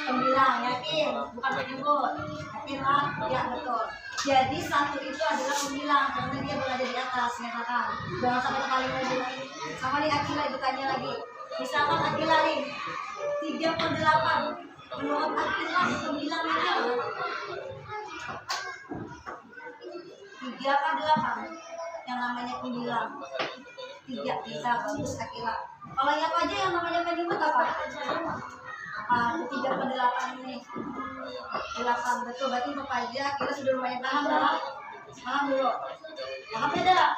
pembilang, yakin, bukan penyebut. Yakin lah, ya betul. Jadi 1 itu adalah pembilang karena dia berada di atas, nyatakan. Jangan sampai kali lagi. Sama nih Akila ditanya lagi. Misalkan Akila nih 3 per 8. Menurut Akila pembilang ini apa? 3 per 8. Yang namanya pembilang. 3 bisa bagus Akila. Kalau yang aja yang namanya penyebut apa? Apa 3 per 8 ini? 8 betul, berarti untuk pajak kita sudah lumayan paham lah. Paham dulu. Paham tidak?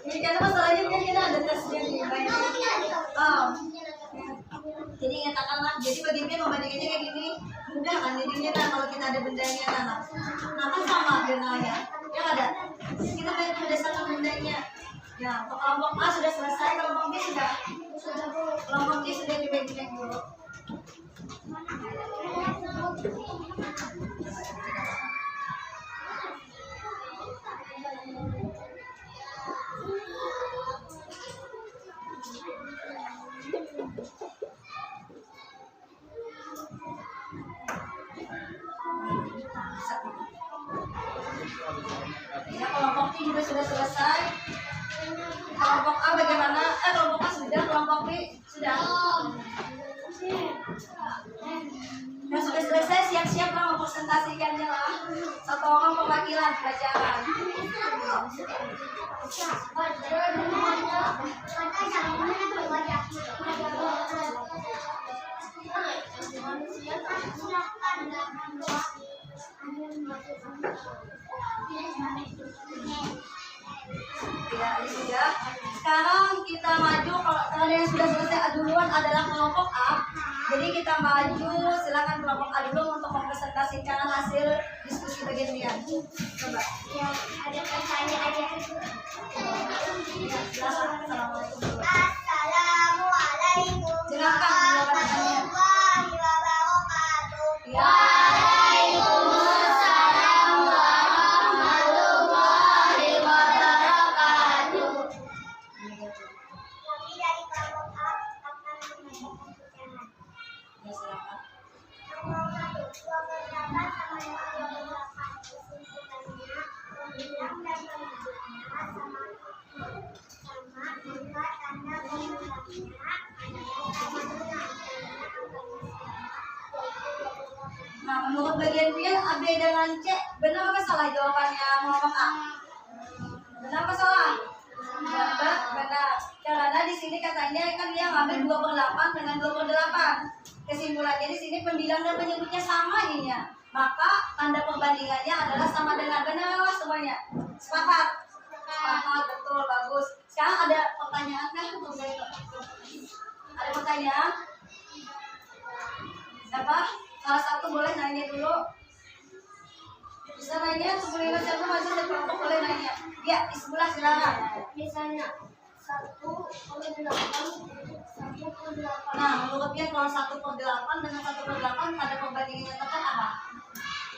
Ini karena masalahnya kan kita ada tesnya nih banyak. Jadi katakanlah, jadi bagian membandingkannya kayak gini mudah kan jadinya kan kalau kita ada bendanya nah kan sama benarnya ya ada. Kita berdasarkan bendanya. Ya, untuk kelompok A sudah selesai, kelompok B sudah. Kelompok C sudah dibagi-bagi dulu. Ya, kelompok C juga sudah selesai. Kelompok A bagaimana? Kelompok A sudah, kelompok B sudah. Yang sudah selesai siap-siap lah mempresentasikannya lah. Satu orang perwakilan pelajaran. Ya, ini sudah. Sekarang kita maju. Kalau yang sudah selesai duluan adalah kelompok A. Jadi kita maju, silakan kelompok A dulu untuk mempresentasikan hasil diskusi bagian dia. Coba. Ya, ada pertanyaan aja. Ya, silakan. Assalamualaikum. Assalamualaikum warahmatullahi wabarakatuh. Ya. Waalaikumsalam warahmatullahi wabarakatuh. Kami dari kelompok A akan menyampaikan perbincangan. Ya, silakan. Nomor 1, 28 sama dengan 28. Kesimpulannya, pembilang dan penyebutnya sama jika tanda pembilangnya adalah sama dengan Nah, menurut bagian B, A, B dengan C, benar apa salah jawabannya kelompok A? Benar apa salah? Benar. Karena di di sini katanya kan dia ngambil 2/8 dengan 2/8. Kesimpulannya di sini pembilang dan penyebutnya sama ininya. Maka tanda perbandingannya adalah sama dengan benar semuanya. Sepakat? Sepakat, betul, bagus. Sekarang ada pertanyaan kan? Ada pertanyaan? Siapa? Salah satu boleh nanya dulu. Bisa nanya, sebelum siapa masih ada kelompok boleh nanya. Ya, di sebelah silakan. Misalnya 1/8. Nah, menurutnya kalau 1/8 dengan 1/8 pada perbandingan yang tepat apa?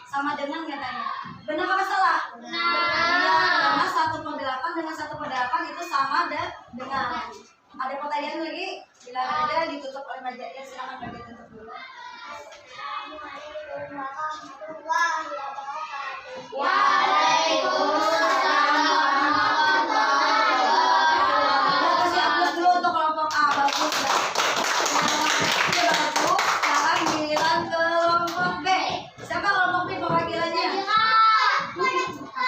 Sama dengan katanya. Benar apa salah? Benar. Iya, karena 1/8 dengan 1/8 itu sama dengan. Ada pertanyaan lagi? Silakan aja ditutup oleh Mbak. Silakan Mbak tutup dulu. Assalamualaikum warahmatullahi wabarakatuh. Waalaikumsalam warahmatullahi wabarakatuh. Kita kasih aplaus dulu untuk kelompok A, bagus ya. Oke, bagus. Sekarang giliran kelompok B. Siapa kelompok B perwakilannya?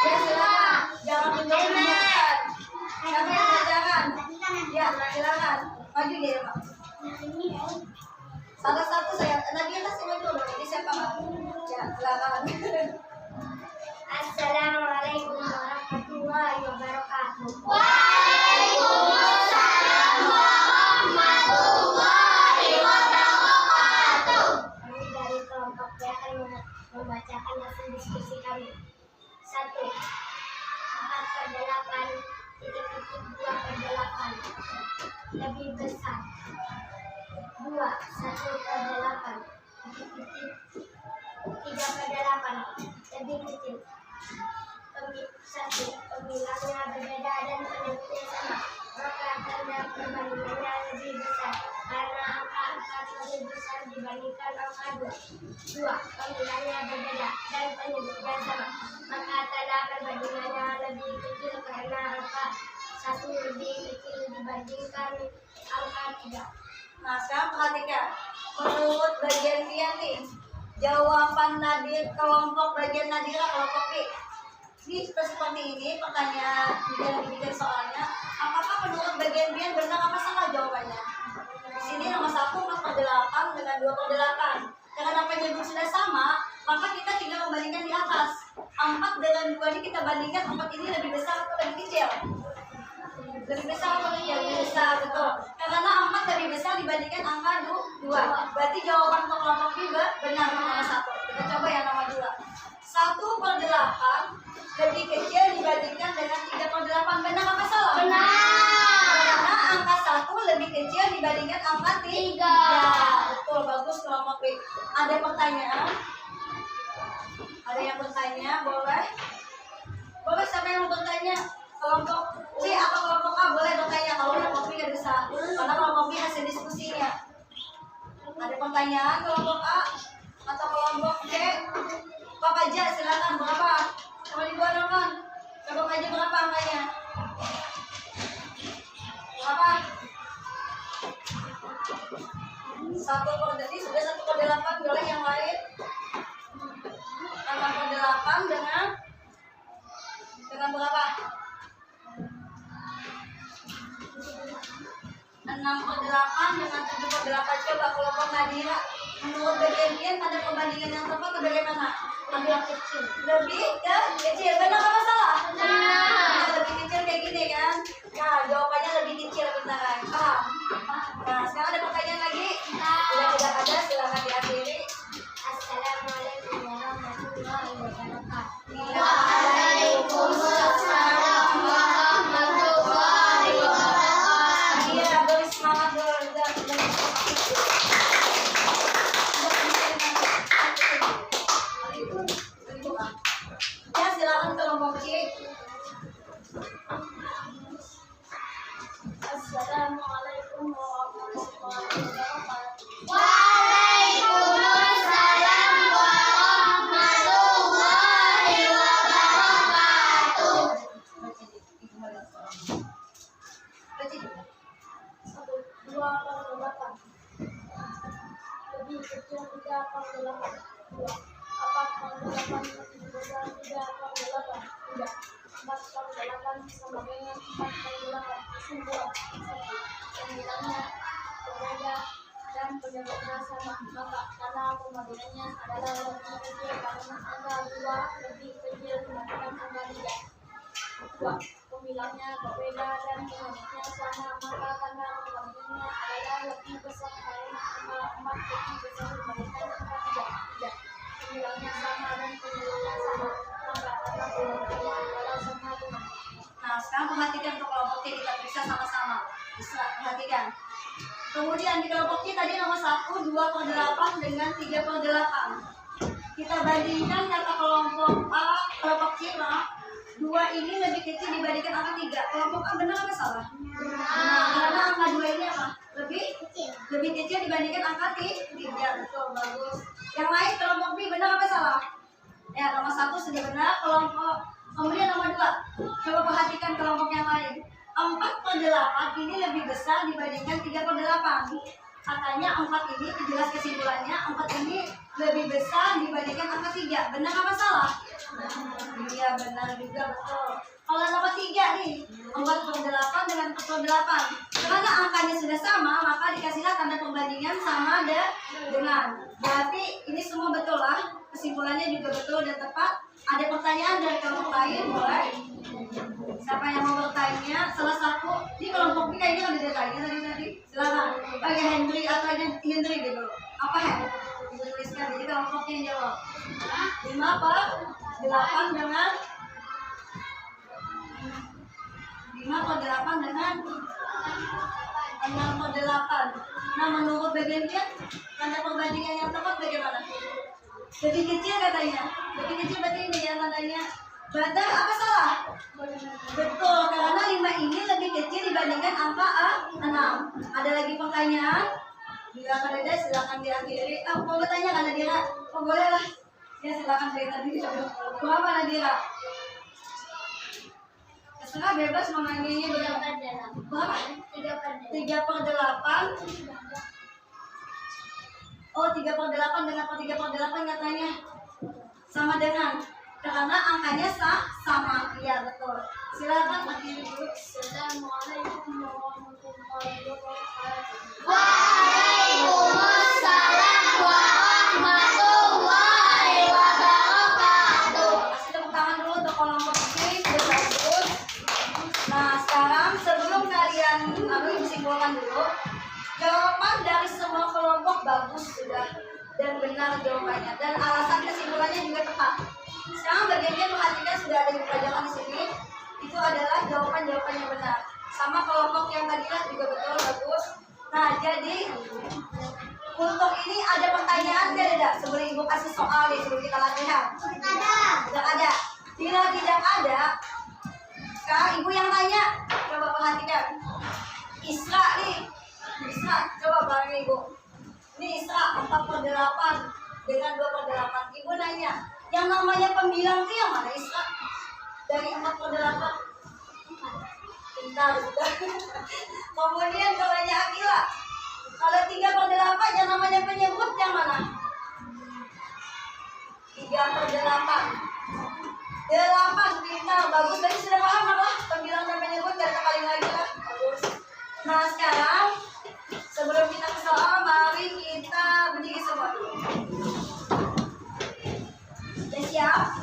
Ya, silakan. Jangan menjauh-menjauhkan. Siapa yang mengajarkan? Ya, silakan. Maju dia, Pak. Satu-satu saya. Nanti kasih maju dulu. Ini siapa, Pak? Ya, silakan. Assalamualaikum warahmatullahi wabarakatuh. Waalaikumsalam warahmatullahi wabarakatuh. Kami dari kelompok B akan membacakan hasil diskusi kami. 1. 4/8 2/8 lebih besar. 2. 1/8 3/8 lebih kecil. 1. Pembilangnya berbeda dan penyebutnya sama, maka tanda perbandingannya lebih besar karena angka 4 lebih besar dibandingkan angka 2. 2. Pembilangnya berbeda dan penyebutnya sama, maka tanda perbandingannya lebih kecil karena angka 1 lebih kecil dibandingkan angka 3. Nah, sekarang perhatikan. Menurut bagian dia nih, jawaban Nadir kelompok bagian Nadira kelompok B. Ini seperti ini pertanyaan yang dibikin soalnya. Apakah menurut bagian dia benar apa salah jawabannya? Di sini nomor 1 4/8 dengan 2/8. Karena penyebut sudah sama, maka kita tinggal membandingkan di atas. 4 dengan 2 ini kita bandingkan 4 ini lebih besar atau lebih kecil? Lebih besar atau lebih kecil? Lebih besar, betul. Karena 4 lebih besar dibandingkan angka 2. Berarti jawaban untuk kelompok B benar nomor 1. Kita coba yang nomor 2. 1/8 lebih kecil dibandingkan dengan 3/8. Benar apa salah? Benar. Karena angka 1 lebih kecil dibandingkan angka 3. Betul, bagus kelompok B. Ada pertanyaan? Ada yang bertanya? Boleh? Boleh, siapa yang mau bertanya? Kelompok C atau kelompok A boleh bertanya. Kalau kelompok B nggak bisa, karena kelompok B hasil diskusinya. Ada pertanyaan kelompok A atau kelompok C? Pak Aja, silakan. Berapa? Sama di bawah nomor. Kelompok aja berapa angkanya? Berapa? 1/8 sudah 1/8. Boleh yang lain? 8/8 dengan berapa? 6/8 dengan 7/8. Coba kelompok Nadira, menurut bagian pada perbandingan yang tepat bagaimana? Lebih kecil. Lebih kecil. Benar apa salah? Benar. Lebih kecil kayak gini kan? Nah, jawabannya lebih kecil beneran. Paham? Nah, sekarang ada pertanyaan lagi? Sudah tidak ada, silakan diakhiri. Assalamualaikum warahmatullahi wabarakatuh. Waalaikumsalam warahmatullahi wabarakatuh. Iya, beri semangat dulu. Ya, silakan kelompok C. Assalamualaikum warahmatullahi wabarakatuh. Waalaikumsalam warahmatullahi wabarakatuh. 2/8 lebih kecil 3/8. 2. 4/8 lebih besar 3/8. 3. 4/8 sama dengan 4/8. Kesimpulan. 1. dan penyebabnya sama, maka karena pembagiannya adalah lebih kecil karena angka 2 lebih kecil dibandingkan angka 3. 2. Pembilangnya berbeda dan penyebabnya sama, maka karena pembagiannya adalah lebih besar karena angka 4 lebih besar dibandingkan angka 3. 3. Pembilangnya sama dan penyebabnya sama, maka karena pembagiannya adalah sama dengan. Nah, sekarang perhatikan untuk kelompok C kita periksa sama-sama. Bisa perhatikan. Kemudian di kelompok C tadi nomor 1, 2/8 dengan 3/8. Kita bandingkan kata kelompok A, kelompok C, maaf. 2 ini lebih kecil dibandingkan angka 3. Kelompok A benar apa salah? Nah, karena angka 2 ini apa? Lebih kecil dibandingkan angka 3. Betul, bagus. Yang lain kelompok B benar apa salah? Ya, nomor 1 sudah benar. Kemudian nomor 2. Coba perhatikan kelompok yang lain. 4/8 ini lebih besar dibandingkan 3/8. Katanya 4 ini, jelas kesimpulannya 4 ini lebih besar dibandingkan angka 3. Benar apa salah? Iya, benar juga, betul. Kalau nomor 3 nih, 4/8 dengan 4/8. Karena angkanya sudah sama, maka dikasihlah tanda pembandingan sama dengan. Berarti ini semua betul lah. Kesimpulannya juga betul dan tepat. Ada pertanyaan dari kelompok lain, boleh? Siapa yang mau bertanya? Salah satu di kelompok B kayaknya ada tanya tadi. Silakan. Bagi Henry atau Henry dulu. Apa Hen? Ibu tuliskan. Jadi kelompoknya yang jawab. 5/8 dengan 5/8 dengan 6/8. Nah, menurut bagian dia, tanda perbandingan yang tepat bagaimana? Lebih kecil katanya. Lebih kecil berarti ini ya tandanya. Berarti apa salah? Betul, karena 5 ini lebih kecil dibandingkan angka 6. Ada lagi pertanyaan? Bila ada, silakan diakhiri. Mau bertanya kan Nadira? Oh, boleh lah. Ya, silakan dari tadi. Berapa Nadira? Terserah, bebas mau nanyanya berapa? 3/8. Oh, 3/8 dengan 3/8 katanya sama dengan, karena angkanya sama. Iya, betul. Silakan akhiri dulu. Assalamualaikum warahmatullahi wabarakatuh. Waalaikumsalam warahmatullahi wabarakatuh. Kasih tepuk tangan dulu untuk kelompok C, sudah bagus. Nah, sekarang sebelum kalian ibu simpulkan dulu, jawaban dari semua kelompok bagus sudah dan benar jawabannya, dan alasan kesimpulannya juga tepat. Sekarang bagiannya perhatikan sudah ada di pelajaran di sini. Itu adalah jawaban-jawaban yang benar. Sama kelompok yang tadi lah juga betul, bagus. Nah, jadi untuk ini ada pertanyaan tidak? Sebelum ibu kasih soal nih, sebelum kita latihan. Tidak ada. Bila tidak ada, sekarang ibu yang tanya. Coba perhatikan. Isra nih. Isra, coba bareng ibu. Ini Isra 4/8 dengan 2/8. Ibu nanya, yang namanya pembilang itu yang mana Isra? Dari 4/8. Bentar, sudah. Kemudian kawannya Akila. Kalau 3/8 yang namanya penyebut yang mana? 3/8. 8, pintar, bagus. Tadi sudah paham apa? Pembilang dan penyebut, gak kembali lagi lah. Bagus. Nah, sekarang sebelum kita ke soal, mari kita berdiri semua. Sudah siap?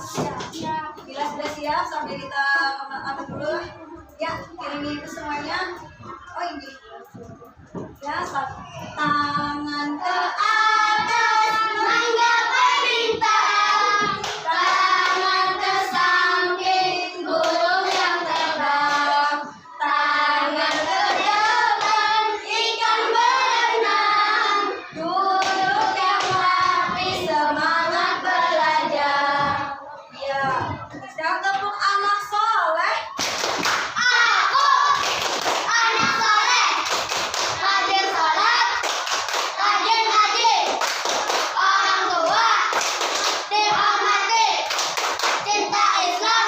Siap. Bila sudah siap, sampai kita apa dulu lah. Ya, kirimi itu semuanya. Oh, ini. Ya, tangan ke Atas menggapai bintang, tangan ke samping burung yang terbang, tangan ke depan ikan berenang, duduk yang rapi, semangat belajar. Ya, sekarang tepuk anak soleh. aku anak soleh, rajin sholat, rajin ngaji, orang tua dihormati, cinta Islam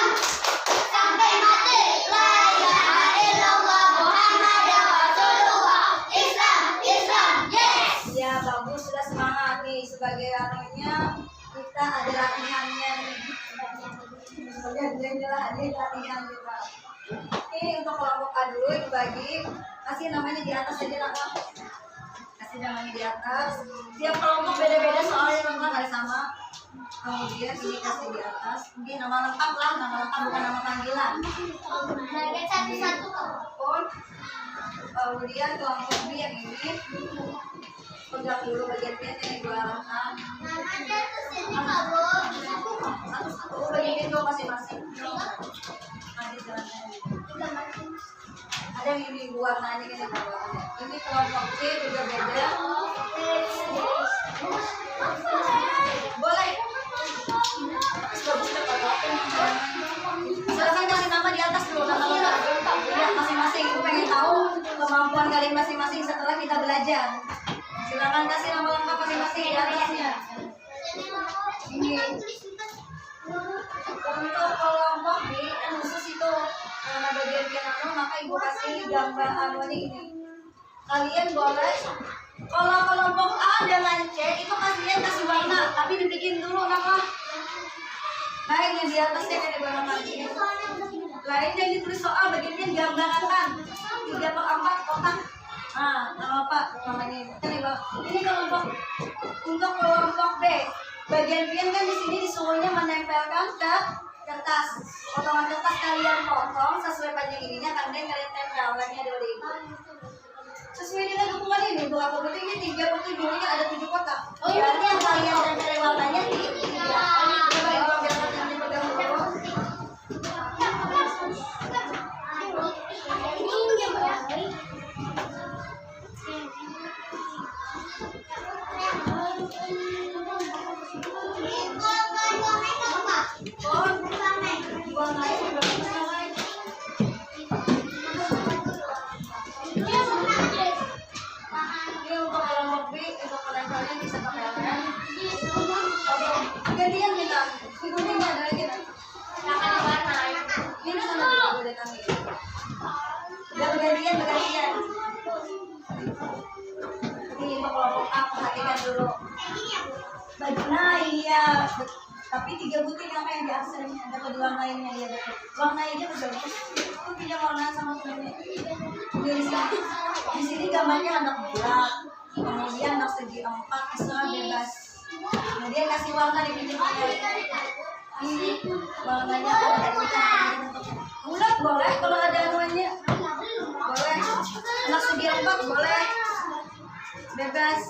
sampai mati, la ilaha illallah Muhammadur Rasulullah, Islam, yes. Ya, bagus, sudah semangat nih. Sebagai anunya, kita ada latihannya nih. Sebagai latihan juga. Ini untuk kelompok A dulu, itu bagi. Kasih namanya di atas aja lah. Kasih sedangkan di atas. Tiap kelompok beda-beda soalnya memang nggak sama. Kemudian ini kasih di atas. Mungkin nama lengkap lah, nama lengkap bukan nama panggilan. Bagian satu-satu. Kemudian kelompok B yang ini pegang dulu bagian B yang dua lengkap. Ada kesini kamu. Satu-satu bagian itu masing-masing. Nanti jalan ada yang ini warnanya ini warnanya. Ini kelompok C juga beda. Boleh. Silakan kasih nama di atas dulu nama lengkap. Ya, masing-masing pengen tahu kemampuan kalian masing-masing setelah kita belajar. Silakan kasih nama lengkap masing-masing di atasnya. Ini untuk kelompok B kan khusus itu karena bagian piano maka ibu kasih gambar anunya ini. Kalian boleh kalau kelompok A dengan C itu kalian kasih warna tapi dibikin dulu nama. Nah ini di atasnya kan ada warna ini. Lain yang ditulis soal bagiannya digambarkan 3/4 kotak. Nah, nama apa namanya? Ini kelompok untuk kelompok B. Bagian pian kan di sini disuruhnya menempelkan ke kertas. Potongan kertas kalian potong sesuai panjang ininya, kemudian kalian tempel warnanya dulu. Sesuai dengan dukungan ini, berapa pentingnya 3/7 ini ada 7 kotak. Berarti yang kalian tempel warnanya 3. Coba ibu ambilkan yang dipegang dulu. Gantian kita, guntingnya ada lagi kan? Ini sama juga udah kami. Udah bergantian. Ini kelompok A perhatikan dulu. Nah iya, tapi 3 butir yang kayak di aksennya ada kedua lainnya ya betul. Warnanya bagus. Itu tidak warna sama sebenarnya. Di sini gambarnya anak bulat, kemudian anak segi 4 terserah bebas. Kemudian kasih warna di pinggirnya. Ini warnanya ada bulat boleh kalau ada anuannya. Boleh. Anak segi 4 boleh. Bebas.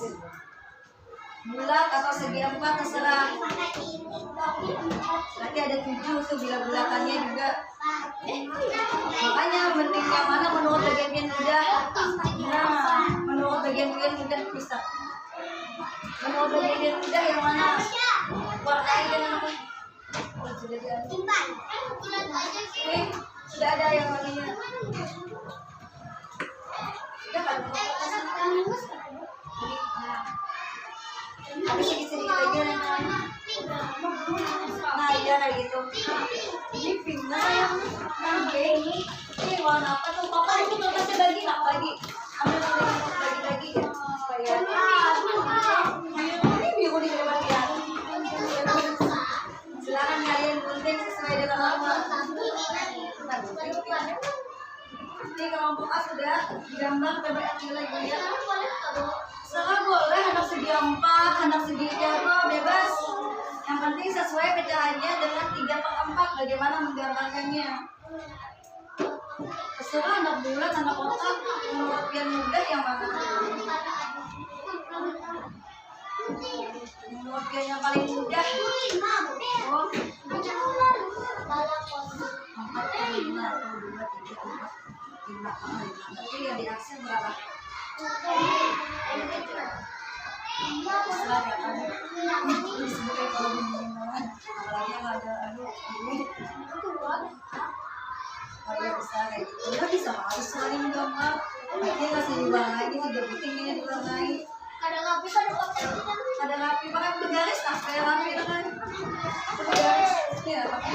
Bulat atau segi 4 terserah. Berarti ada 7 tuh bila bulatannya juga. Makanya penting yang mana menurut bagian mudah. Nah, menurut bagian mudah bisa. Menurut bagian mudah yang mana? Warnanya dengan apa? Sudah ada. Ini sudah ada yang warnanya. Sudah kan? Ada sedikit-sedikit aja. Nah iya kayak gitu. Ini pink. Nah yang ini warna apa tuh? Papa itu kertasnya bagi nak lagi. Ambil bagi-bagi ya supaya. Ini biru di depan ya. Silakan kalian gunting sesuai dengan nama. Ini kelompok A sudah gambar PBR lagi ya. Serah boleh anak segi 4, anak segi 3 bebas. Yang penting sesuai pecahannya dengan 3/4 bagaimana menggambarkannya. Terserah anak bulat, anak kotak, menurut yang mudah yang mana? Menurut yang paling mudah. Oh. 4, 5, 2, 3, 4, 5. Tapi yang di aksen berapa? Apalagi yang ada ini besar kayak gitu. Udah bisa harus saling gambar. Nanti kasih diwarnai, 3 buting ini diwarnai. Ada rapi, pakai bergaris lah kayak rapi itu kan. Bergaris, ya pakai.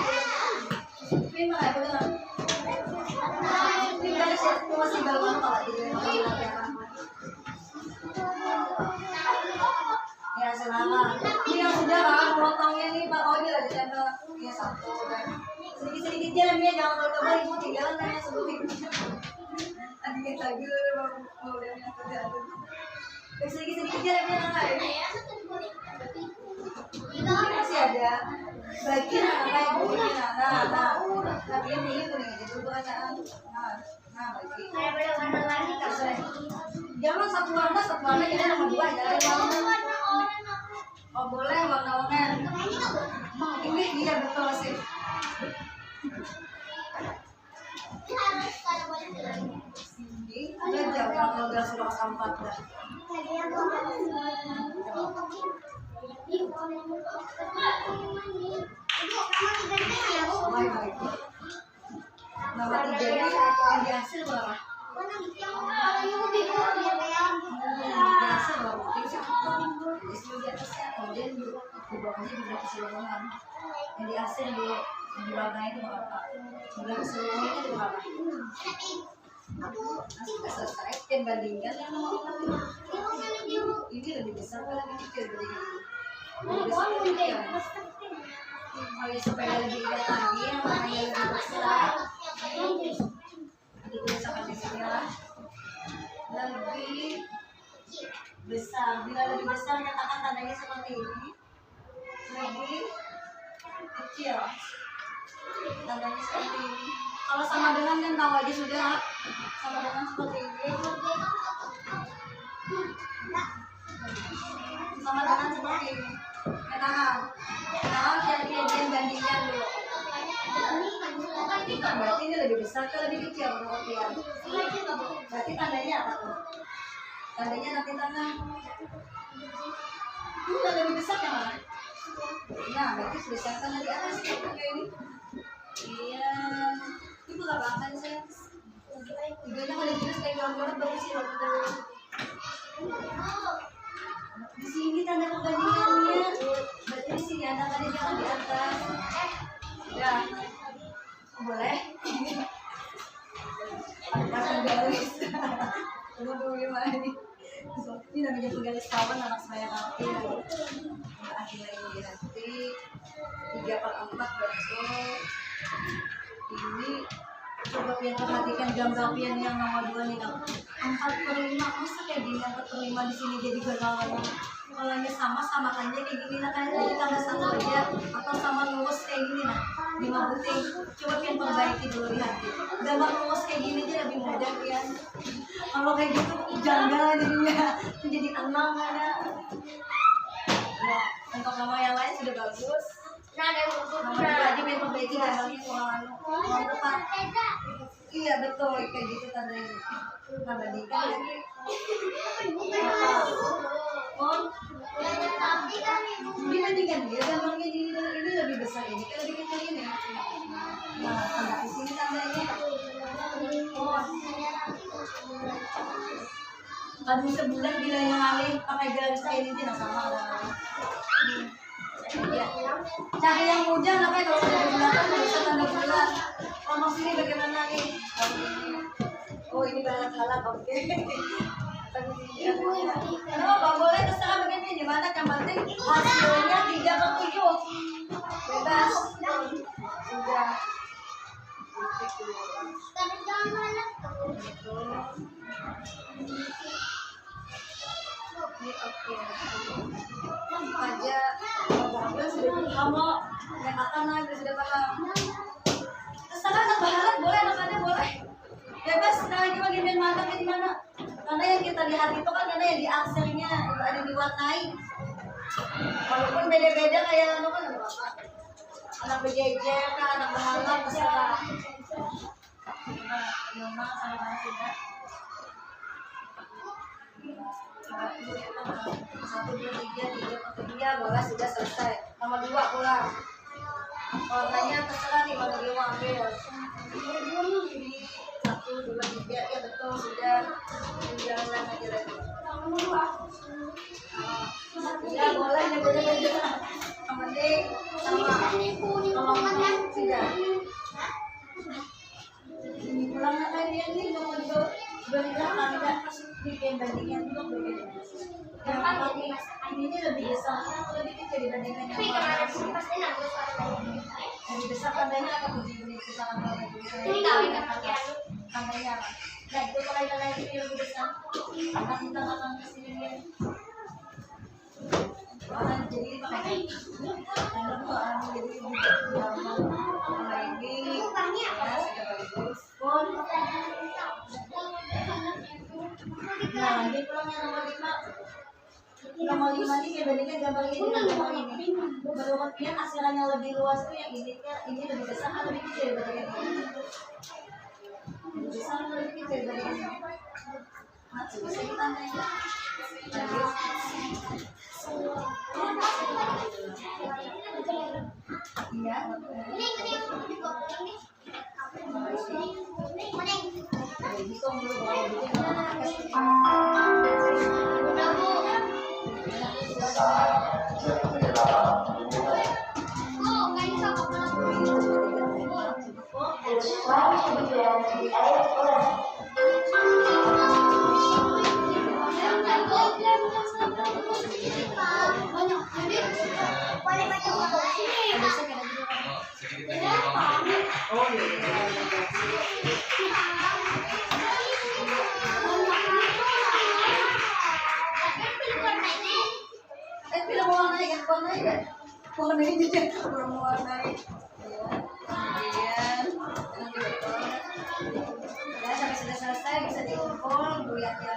Ini pakai benar. Ini garis ya, itu masih galon kalau di ya selama ini yang sudah kan potongnya nih Pak Oji ada channel ya 1 kan sedikit-sedikit jalan ya jangan coba ibu tinggalan kan yang sebelum ibu lagi lagi mau udah kerja Sedikit-sedikit aja yang lain. Ini masih ada bagian kayak gini. Nah, dia milih kuning aja dulu bacaan. Bagi. Jangan satu warna jadi nomor 2 jangan warna. Oh boleh warna oranye. Ini dia betul sih. Ini jangan kalau udah sudah sampai dah. Nama 3 ini yang dihasil berapa? Biasa berapa? Isi di atasnya, kemudian di bawahnya juga keseluruhan. Yang dihasil di warna itu berapa? Kemudian keseluruhannya itu berapa? Sudah selesai, kita bandingkan yang ini lebih besar atau lebih kecil dari ini? Lebih besar atau lebih kecil? Oh ya, supaya lebih ingat lagi yang makanya lebih besar. Dituliskan di sini lah. Lebih besar. Bila lebih besar katakan tandanya seperti ini. Lebih kecil. Tandanya seperti ini. Kalau sama dengan kan tahu aja sudah. Sama dengan seperti ini. Sama dengan seperti ini. Katakan dia bandingkan dulu. Berarti ini lebih besar atau lebih kecil menurut kalian? Berarti tandanya apa tuh? Tandanya nanti tangan. Udah lebih besar yang mana? Nah, berarti tulisan di atas kayak ini. Iya. Itu gak apa-apa saya. Tiganya kalau ditulis kayak gambar baru sih di sini tanda perbandingannya. Berarti di sini ada tadi jangan di atas. Ya. Boleh. Pasang garis. Aduh gimana ini? Ini namanya penggaris kawan anak saya nanti. Akhirnya ini nanti 3/4 betul. Ini coba pian perhatikan gambar pian yang nomor 2 nih kan. 4/5 masa kayak gini 4/5 di sini jadi berlawanan. Kalau sama aja kayak gini nah kan jadi tambah 1 aja atau sama lurus kayak gini nah 5 buting. Coba pian perbaiki dulu lihat. Gambar lurus kayak gini aja lebih mudah pian. Kalau kayak gitu janggal jadinya jadi 6 ada. Ya, untuk nama yang lain sudah bagus. Nomor 2 aja pian perbaiki gambarnya kurang tepat. Iya betul kayak gitu tandanya. Nah bandingkan lagi. Dibandingkan dia gambarnya ini lebih besar ini kan lebih kecil ini. Nah tanda di sini tandanya. Kan sebulan bila yang alih pakai garis kayak ini tidak sama lah. Ya. Cari yang mudah namanya kalau udah di belakang nggak bisa tanda bulan. Kalau sini bagaimana nih? Oh ini balap-balap oke. Kenapa boleh terserah begini di mana yang penting hasilnya 3/7 bebas. Sudah. Ini oke. Aja sudah kamu katakan lagi sudah paham. Terserah anak baharat boleh anak-anak boleh. Bebas sekali lagi bagian mata di mana? Karena yang kita lihat itu kan karena yang di aksernya ada diwarnai. Walaupun beda-beda kayak anu kan ada apa? Anak bejejer kan anak baharat terserah. Nama sama sudah. 1, 2, 3 boleh sudah selesai. Nomor 2 pulang. Warnanya terserah nih mana dia mau ambil. 1, 2, 3 ya betul sudah. Jalan aja lagi. Ya boleh beda-beda. Yang penting sama. Kalau sudah. Ini pulang dia nih nomor 2. Berikan tidak bikin bandingan untuk berbeda. Ini lebih besar atau lebih kecil dibandingkan yang lain? Lebih besar tandanya atau lebih besar tandanya apa? Nah itu kalau yang lain ini lebih besar. Karena kita akan kesini Ano po, jadi ini ya sudah bagus. Nah, ini pulang yang nomor 5. Nomor 5 ini kayak bandingkan gambar ini dengan gambar ini. Menurut dia hasilnya yang lebih luas tuh yang ini lebih besar atau lebih kecil dibandingkan ini? Lebih besar atau lebih kecil dibandingkan ini? Nah, bisa kita tanya. Iya. Oh film warna ya, warna ya. Warna ini juga warna ya. Kemudian ya sampai sudah selesai bisa dikumpul, goyang ya.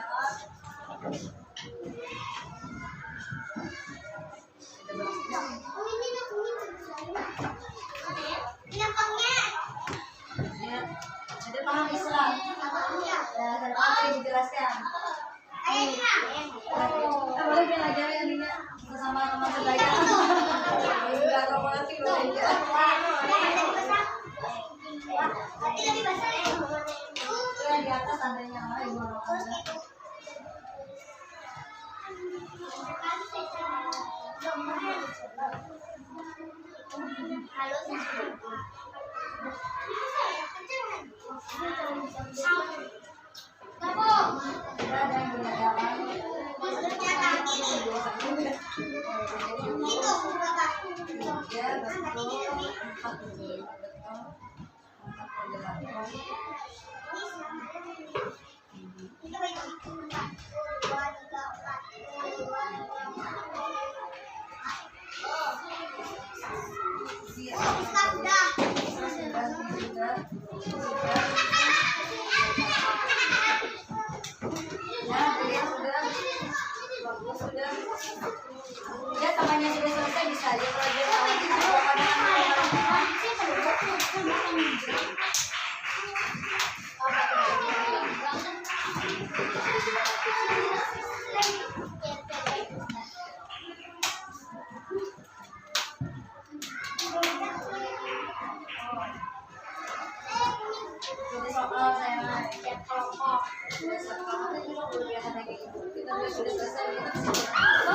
Ada paham Islam. Dan apa yang dijelaskan? Boleh belajar yang ini bersama teman sebaya. Enggak romantis loh ya. Itu yang di atas tandanya lain. Ya, temannya sudah selesai bisa aja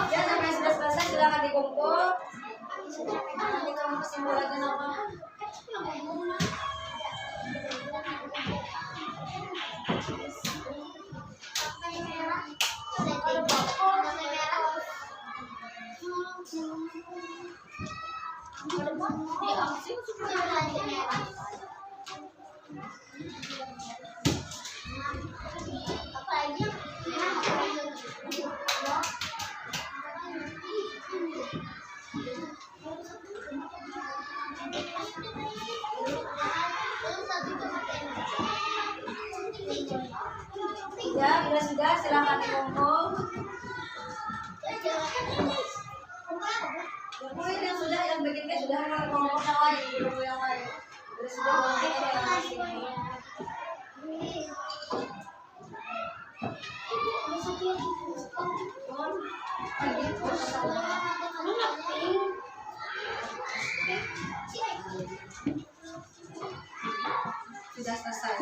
ya, sampai sudah selesai silakan dikumpul. Nanti kamu kesimpulannya apa? Ya, sudah silakan dikumpul. Kumpulin yang sudah, yang bagiannya sudah kelompok yang lain, kelompok yang lain. Sudah boleh yang lain. Sudah selesai.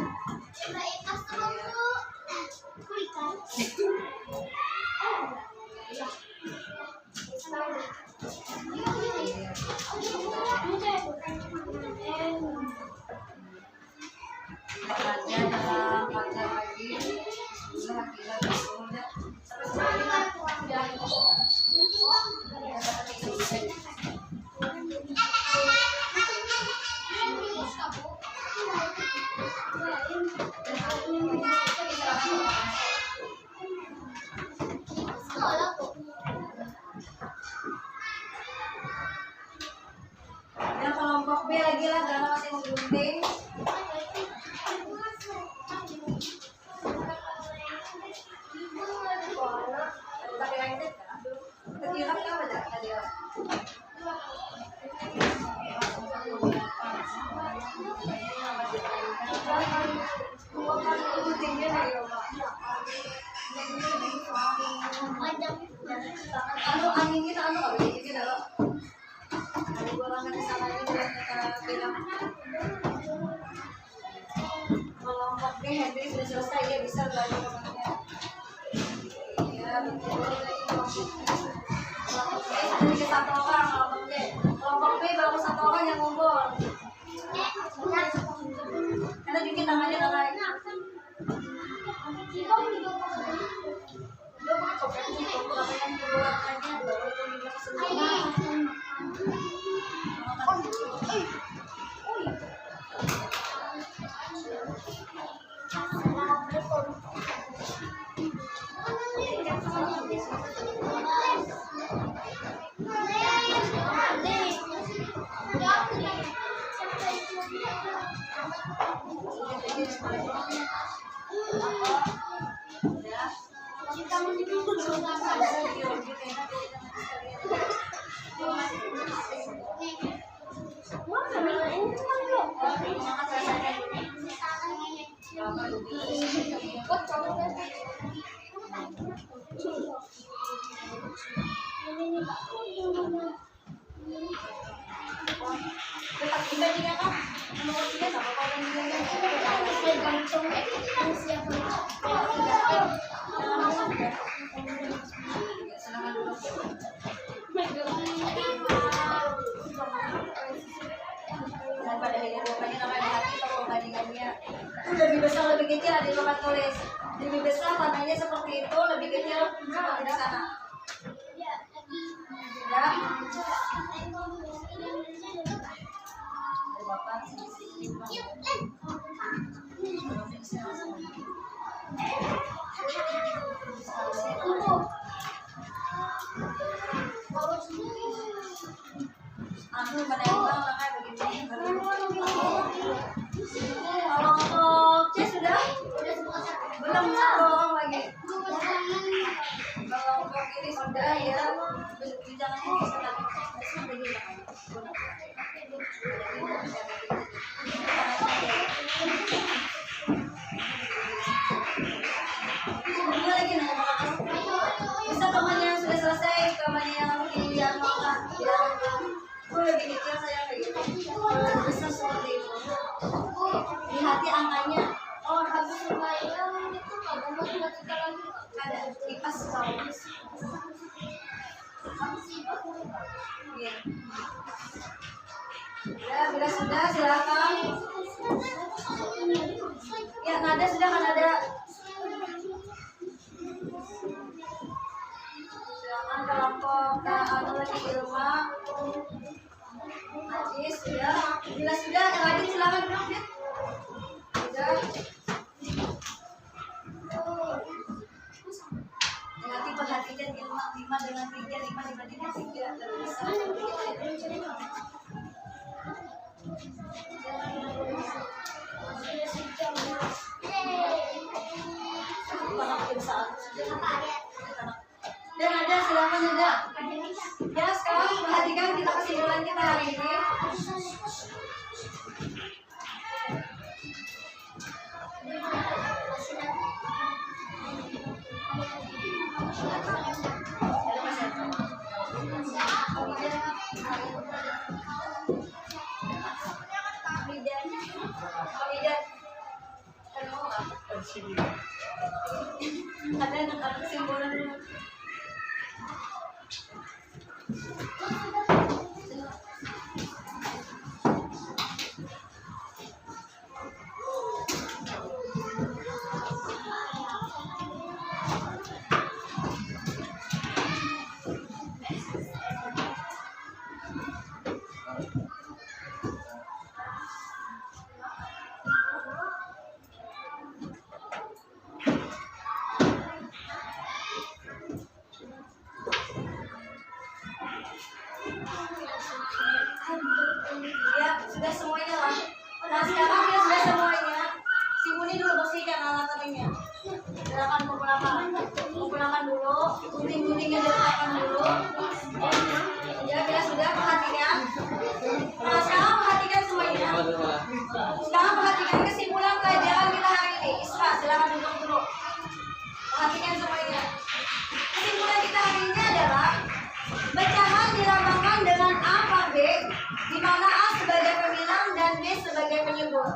Oke, lagi lah karena masih menggunting. Tapi lanjut kan? Ketirak kan ada tadi. Guntingnya nih, anu angin kita anu apa ini kita loh. Ada golongan di sana ini kita bilang kelompoknya Henry sudah selesai, dia bisa belajar kelompoknya. Iya betul. Kelompok B sudah dikit satu orang, kelompok B baru satu orang yang ngumpul. Karena dikit tangannya tangan. Lebih besar lebih kecil ada di papan tulis. Lebih besar tandanya seperti itu, lebih kecil seperti di sana. Ya. Aku menembak makanya begini. Kalau untuk C sudah? Belum satu orang lagi. Kalau untuk ini sudah ya, jangan ini lagi bisa temannya yang sudah selesai, temannya yang yang makan. Itu lebih kecil saya kayak gitu. Besar seperti itu. Di hati angkanya. Oh, habis lumayan itu kalau mau kita lagi ada kipas kalau. Iya. Ya, bila sudah silakan. Ya, nada sudah kan ada. Silakan kelompok anu lagi di rumah. Ajis sudah. Bila sudah yang lain silakan duduk ya. Sudah. Nanti perhatikan 5 dengan 3, 5 dibandingkan 3 terbesar. Dan ada silakan juga. Ya sekarang perhatikan kita kesimpulan kita hari ini. Ada kesimpulan dulu. guntingnya diletakkan dulu. Ya, bila sudah perhatikan. Nah, sekarang perhatikan semuanya. Sekarang perhatikan kesimpulan pelajaran kita hari ini. Isra, silakan duduk dulu. Perhatikan semuanya. Kesimpulan kita hari ini adalah pecahan dilambangkan dengan A per B, di mana A sebagai pemilang dan B sebagai penyebut.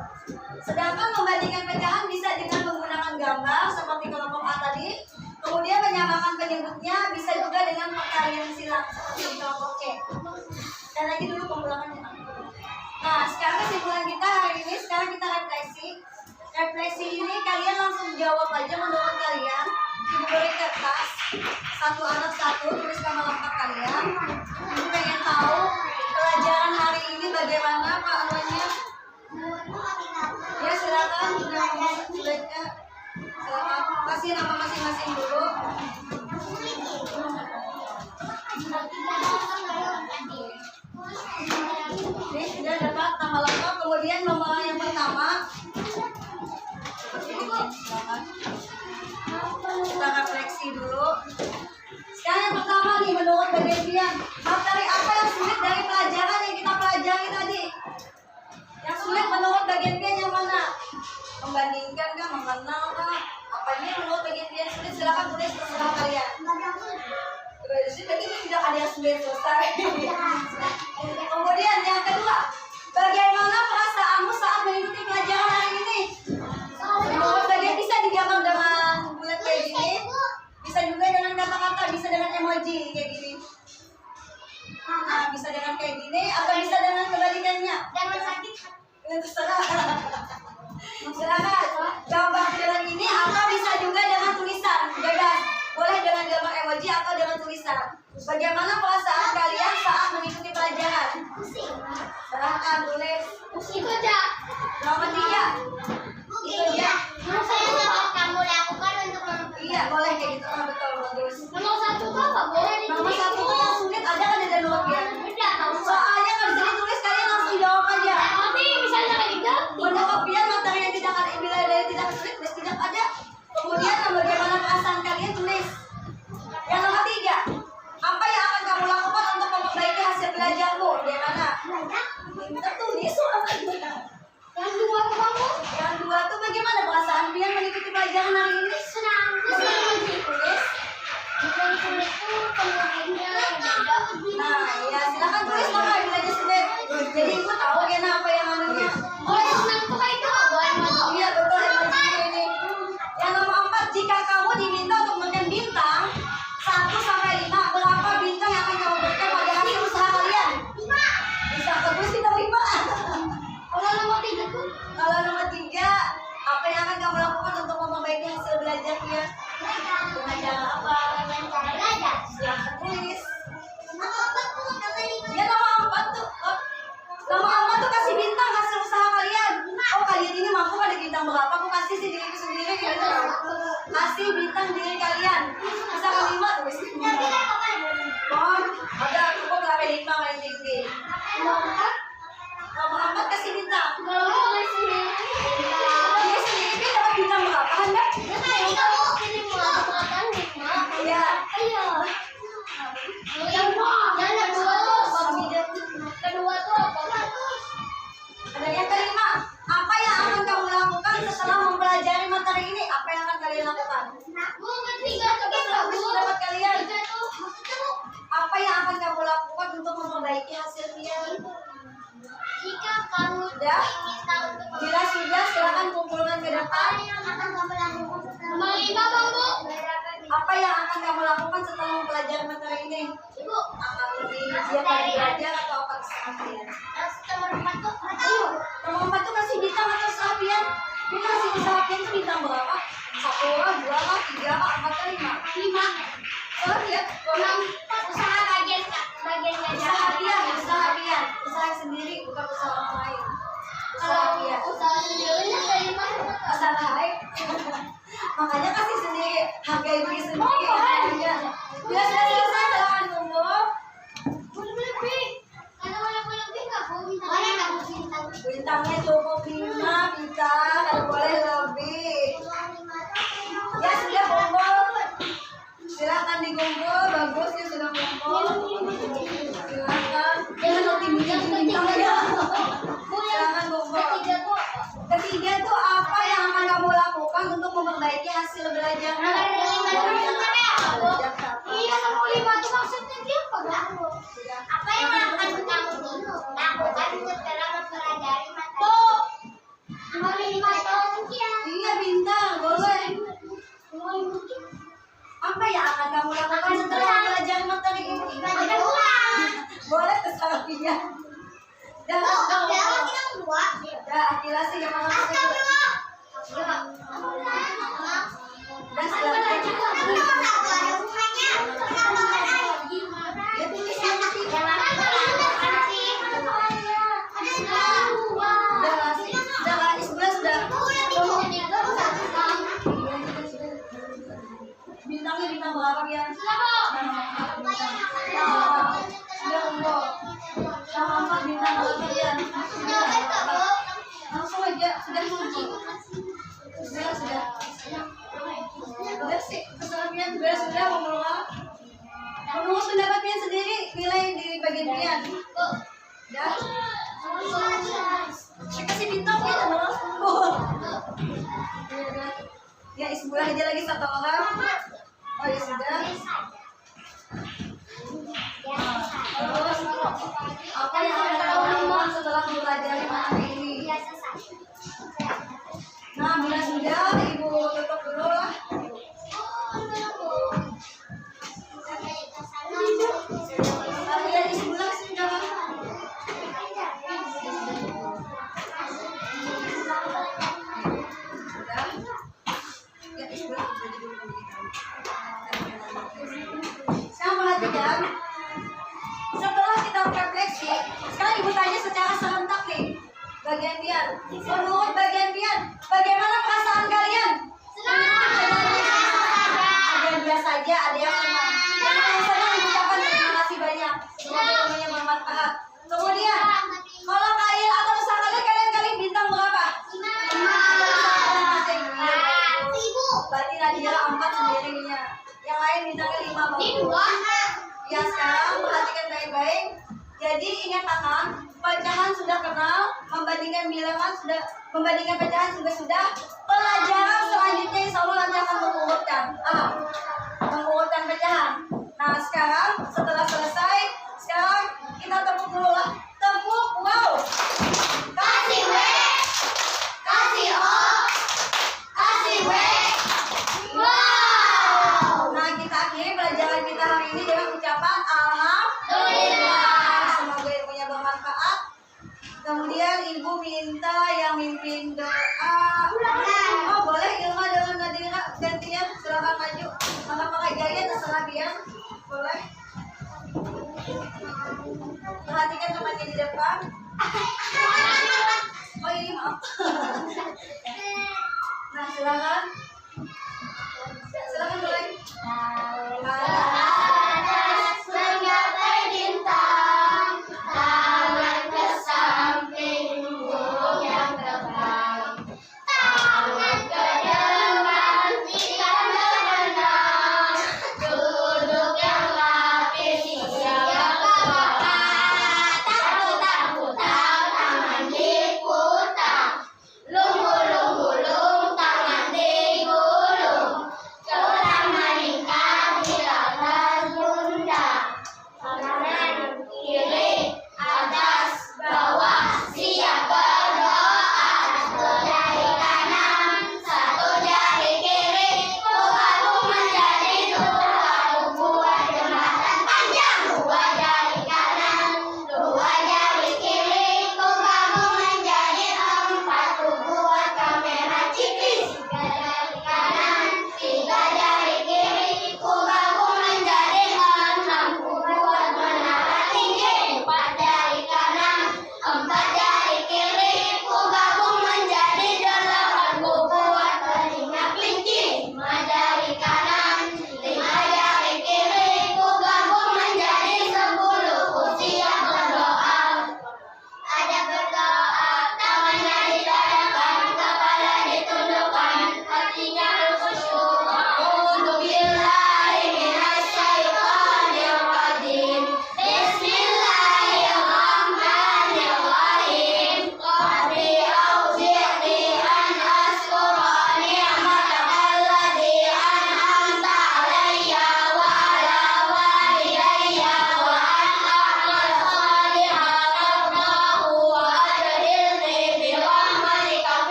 Sedangkan membandingkan pecahan bisa dengan menggunakan gambar seperti kelompok A tadi. Kemudian menyamakan penyebutnya bisa juga dengan perkalian silang seperti di kelompok C. Dan lagi dulu pengulangannya. Nah, sekarang kesimpulan kita hari ini, sekarang kita refleksi. Refleksi ini kalian langsung jawab aja menurut kalian. Diberi kertas, satu anak satu, tulis nama lengkap kalian. Ibu pengen tahu pelajaran hari ini bagaimana Pak Anwanya? Ya silakan, nama sebaiknya silakan kasih nama masing-masing dulu. Ini sudah dapat nama lengkap, kemudian nomor yang pertama. Silakan. Kita refleksi dulu. Sekarang yang pertama nih, menurut bagian Pian, materi apa yang sulit dari pelajaran yang kita pelajari tadi? Yang sulit menurut bagian Pian yang mana? Membandingkan kah, mengenal kah? Apanya menurut bagian Pian sulit? Silakan tulis terserah kalian. Jadi tidak ada yang sulit, selesai. Kemudian yang kedua, bagaimana perasaanmu saat mengikuti pelajaran hari ini? Menurut bagian bisa digambar dengan bulat kayak gini, bisa juga dengan kata-kata, bisa dengan emoji kayak gini. Nah, bisa dengan kayak gini atau bisa dengan kebalikannya. Jangan sakit. Terserah. Silakan gambar dengan ini atau bisa juga dengan tulisan. Bebas. Boleh dengan gambar emoji atau dengan tulisan. Bagaimana perasaan kalian saat mengikuti pelajaran? Silahkan tulis. Itu aja. Nomor 3. Itu aja. Apa yang dapat kamu lakukan untuk Iya, boleh kayak gitu. Ah, betul, bagus. nomor 1 tuh apa? Boleh Nomor 1 tuh yang sulit ada kan ada nomor ya. Udah, kamu Soalnya nggak bisa ditulis, kalian langsung jawab aja. nanti misalnya kayak gitu. Menurut Pian materi yang tidak ada, bila ada yang tidak sulit, tulis tidak ada. Kemudian bagaimana perasaan kalian tulis. Yang nomor 3, apa yang akan kamu lakukan untuk memperbaiki hasil belajarmu? Bagaimana? Kita tulis soalnya. Yang 2 kamu Yang 2 tuh bagaimana perasaan Pian mengikuti pelajaran hari ini? senang. Tulis. Yang sulit tuh penggunanya beda. Nah, ya silakan tulis maka bila aja sulit. Jadi ibu tahu ya apa yang anunya. Oh, yang senang tuh kayak itu nggak boleh maju. Iya betul emoji ini. Yang nomor 4, jika kamu diminta untuk memberikan bintang 1 sampai 5, berapa bintang yang akan kamu berikan pada hasil usaha kalian? 5. Bisa terus kita 5. Kalau nomor 3 tuh Kalau nomor 3, apa yang akan kamu lakukan untuk memperbaiki hasil belajar dia? Dengan cara apa? dengan cara belajar. Silahkan tulis. Nomor 4 tuh kata 5. Ya nomor 4 tuh. Nomor 4 tuh kasih bintang hasil usaha kalian. Oh kalian ini mampu pada bintang berapa? Aku kasih sih diriku sendiri gitu. Kasih bintang diri kalian. Misalkan 5 tulis. Oh, ada cukup lah 5 paling tinggi. Nomor 4 kasih bintang. Kalau mau sendiri. Dia sendiri dia dapat bintang berapa Anda? Ini kamu ini mau makan 5. Iya. Ayo. Yang kedua tuh apa? Ada yang kelima. Apa yang akan kamu lakukan setelah mempelajari materi ini? Apa yang akan kalian lakukan? Bu, ketiga Bagus dapat kalian. Tiga tuh Apa yang akan kamu lakukan untuk memperbaiki hasilnya? jika kamu Sudah? ingin tahu untuk Bila sudah, silakan kumpulkan ke depan. yang akan kamu lakukan nomor 5 bang bu. Apa yang akan kamu lakukan setelah mempelajari materi ini? Ibu, Akan lebih giat lagi belajar atau apa kesukaan kalian? nomor 4 tuh ayo. Nomor 4 tuh kasih bintang atau sapian. Kita kasih sapian tuh bintang berapa? 1 lah, 2 lah, 3 lah, 4 lah, 5. 5. Soalnya lihat, Nomor 4 usaha bagian usaha pian, usaha sendiri bukan usaha orang lain. Usaha pian. usaha sendirinya dari mana? Usaha baik. Makanya kasih sendiri, hargai diri sendiri. Ya. Bila sudah selesai, silakan kumpul. Boleh lebih. Kalau boleh lebih nggak bu bintang? Boleh nggak bu bintang? Bintangnya cukup 5 bintang, kalau boleh lebih. Ya sudah kumpul. Silakan dikumpul, bagus ya sudah kumpul. Silakan. Jangan tinggi-tinggi ya. Silakan kumpul. Ketiga tuh apa yang akan kamu lakukan untuk memperbaiki hasil belajar? Iya, sama 5 tuh maksudnya dia apa yang akan kamu lakukan setelah mempelajari materi 5 tahun ya? Iya bintang, boleh. Apa yang akan kamu lakukan setelah belajar materi ini? Boleh terserah dia. Dan Akila sih yang mana itu? Dan dia tulis nanti. Udah sebelah sudah. Bintangnya bintang berapa ya? Sudah kumpul. Yang 4 bintang berapa ya? Langsung aja, sudah kunci. Sudah. Udah sih, kesalahan sudah menolak. Menurut pendapat pian sendiri, nilai di bagian pian. Udah. Saya kasih bintang ya, menolak. Ya, isbulah aja lagi 1 orang. Oh ya sudah. Terus, apa yang akan kamu lakukan setelah mempelajari materi ini? Nah, bila sudah, ibu tutup dulu lah. Kalian di sebelah sudah. Ya, di sebelah sudah dulu. Sekarang perhatikan. Setelah kita refleksi, sekarang ibu tanya secara serentak nih. Bagian pian, menurut bagian pian, bagaimana perasaan kalian? Ada yang biasa aja, ada yang senang. Yang senang mengucapkan terima kasih banyak. Semoga ilmunya bermanfaat. Kemudian, kalau kalian atau usaha kalian bintang berapa? 5. Berarti Nadia 4 sendirinya. Yang lain bintangnya 5 bagus. Ya sekarang perhatikan baik-baik. Jadi ingatkan, pecahan sudah kenal, membandingkan bilangan sudah, membandingkan pecahan juga sudah. Pelajaran selanjutnya insya Allah nanti akan mengurutkan pecahan. Nah sekarang setelah selesai, sekarang kita tepuk dulu lah. Tepuk, wow. Kasih W, kasih O, kasih W. Wow. Nah kita akhiri pelajaran kita hari ini dengan ucapan alhamdulillah. Semoga ilmunya bermanfaat. Kemudian ibu minta yang mimpin doa. Oh boleh Ilma dengan Nadira gantian, silakan maju. Maka pakai gaya terserah dia.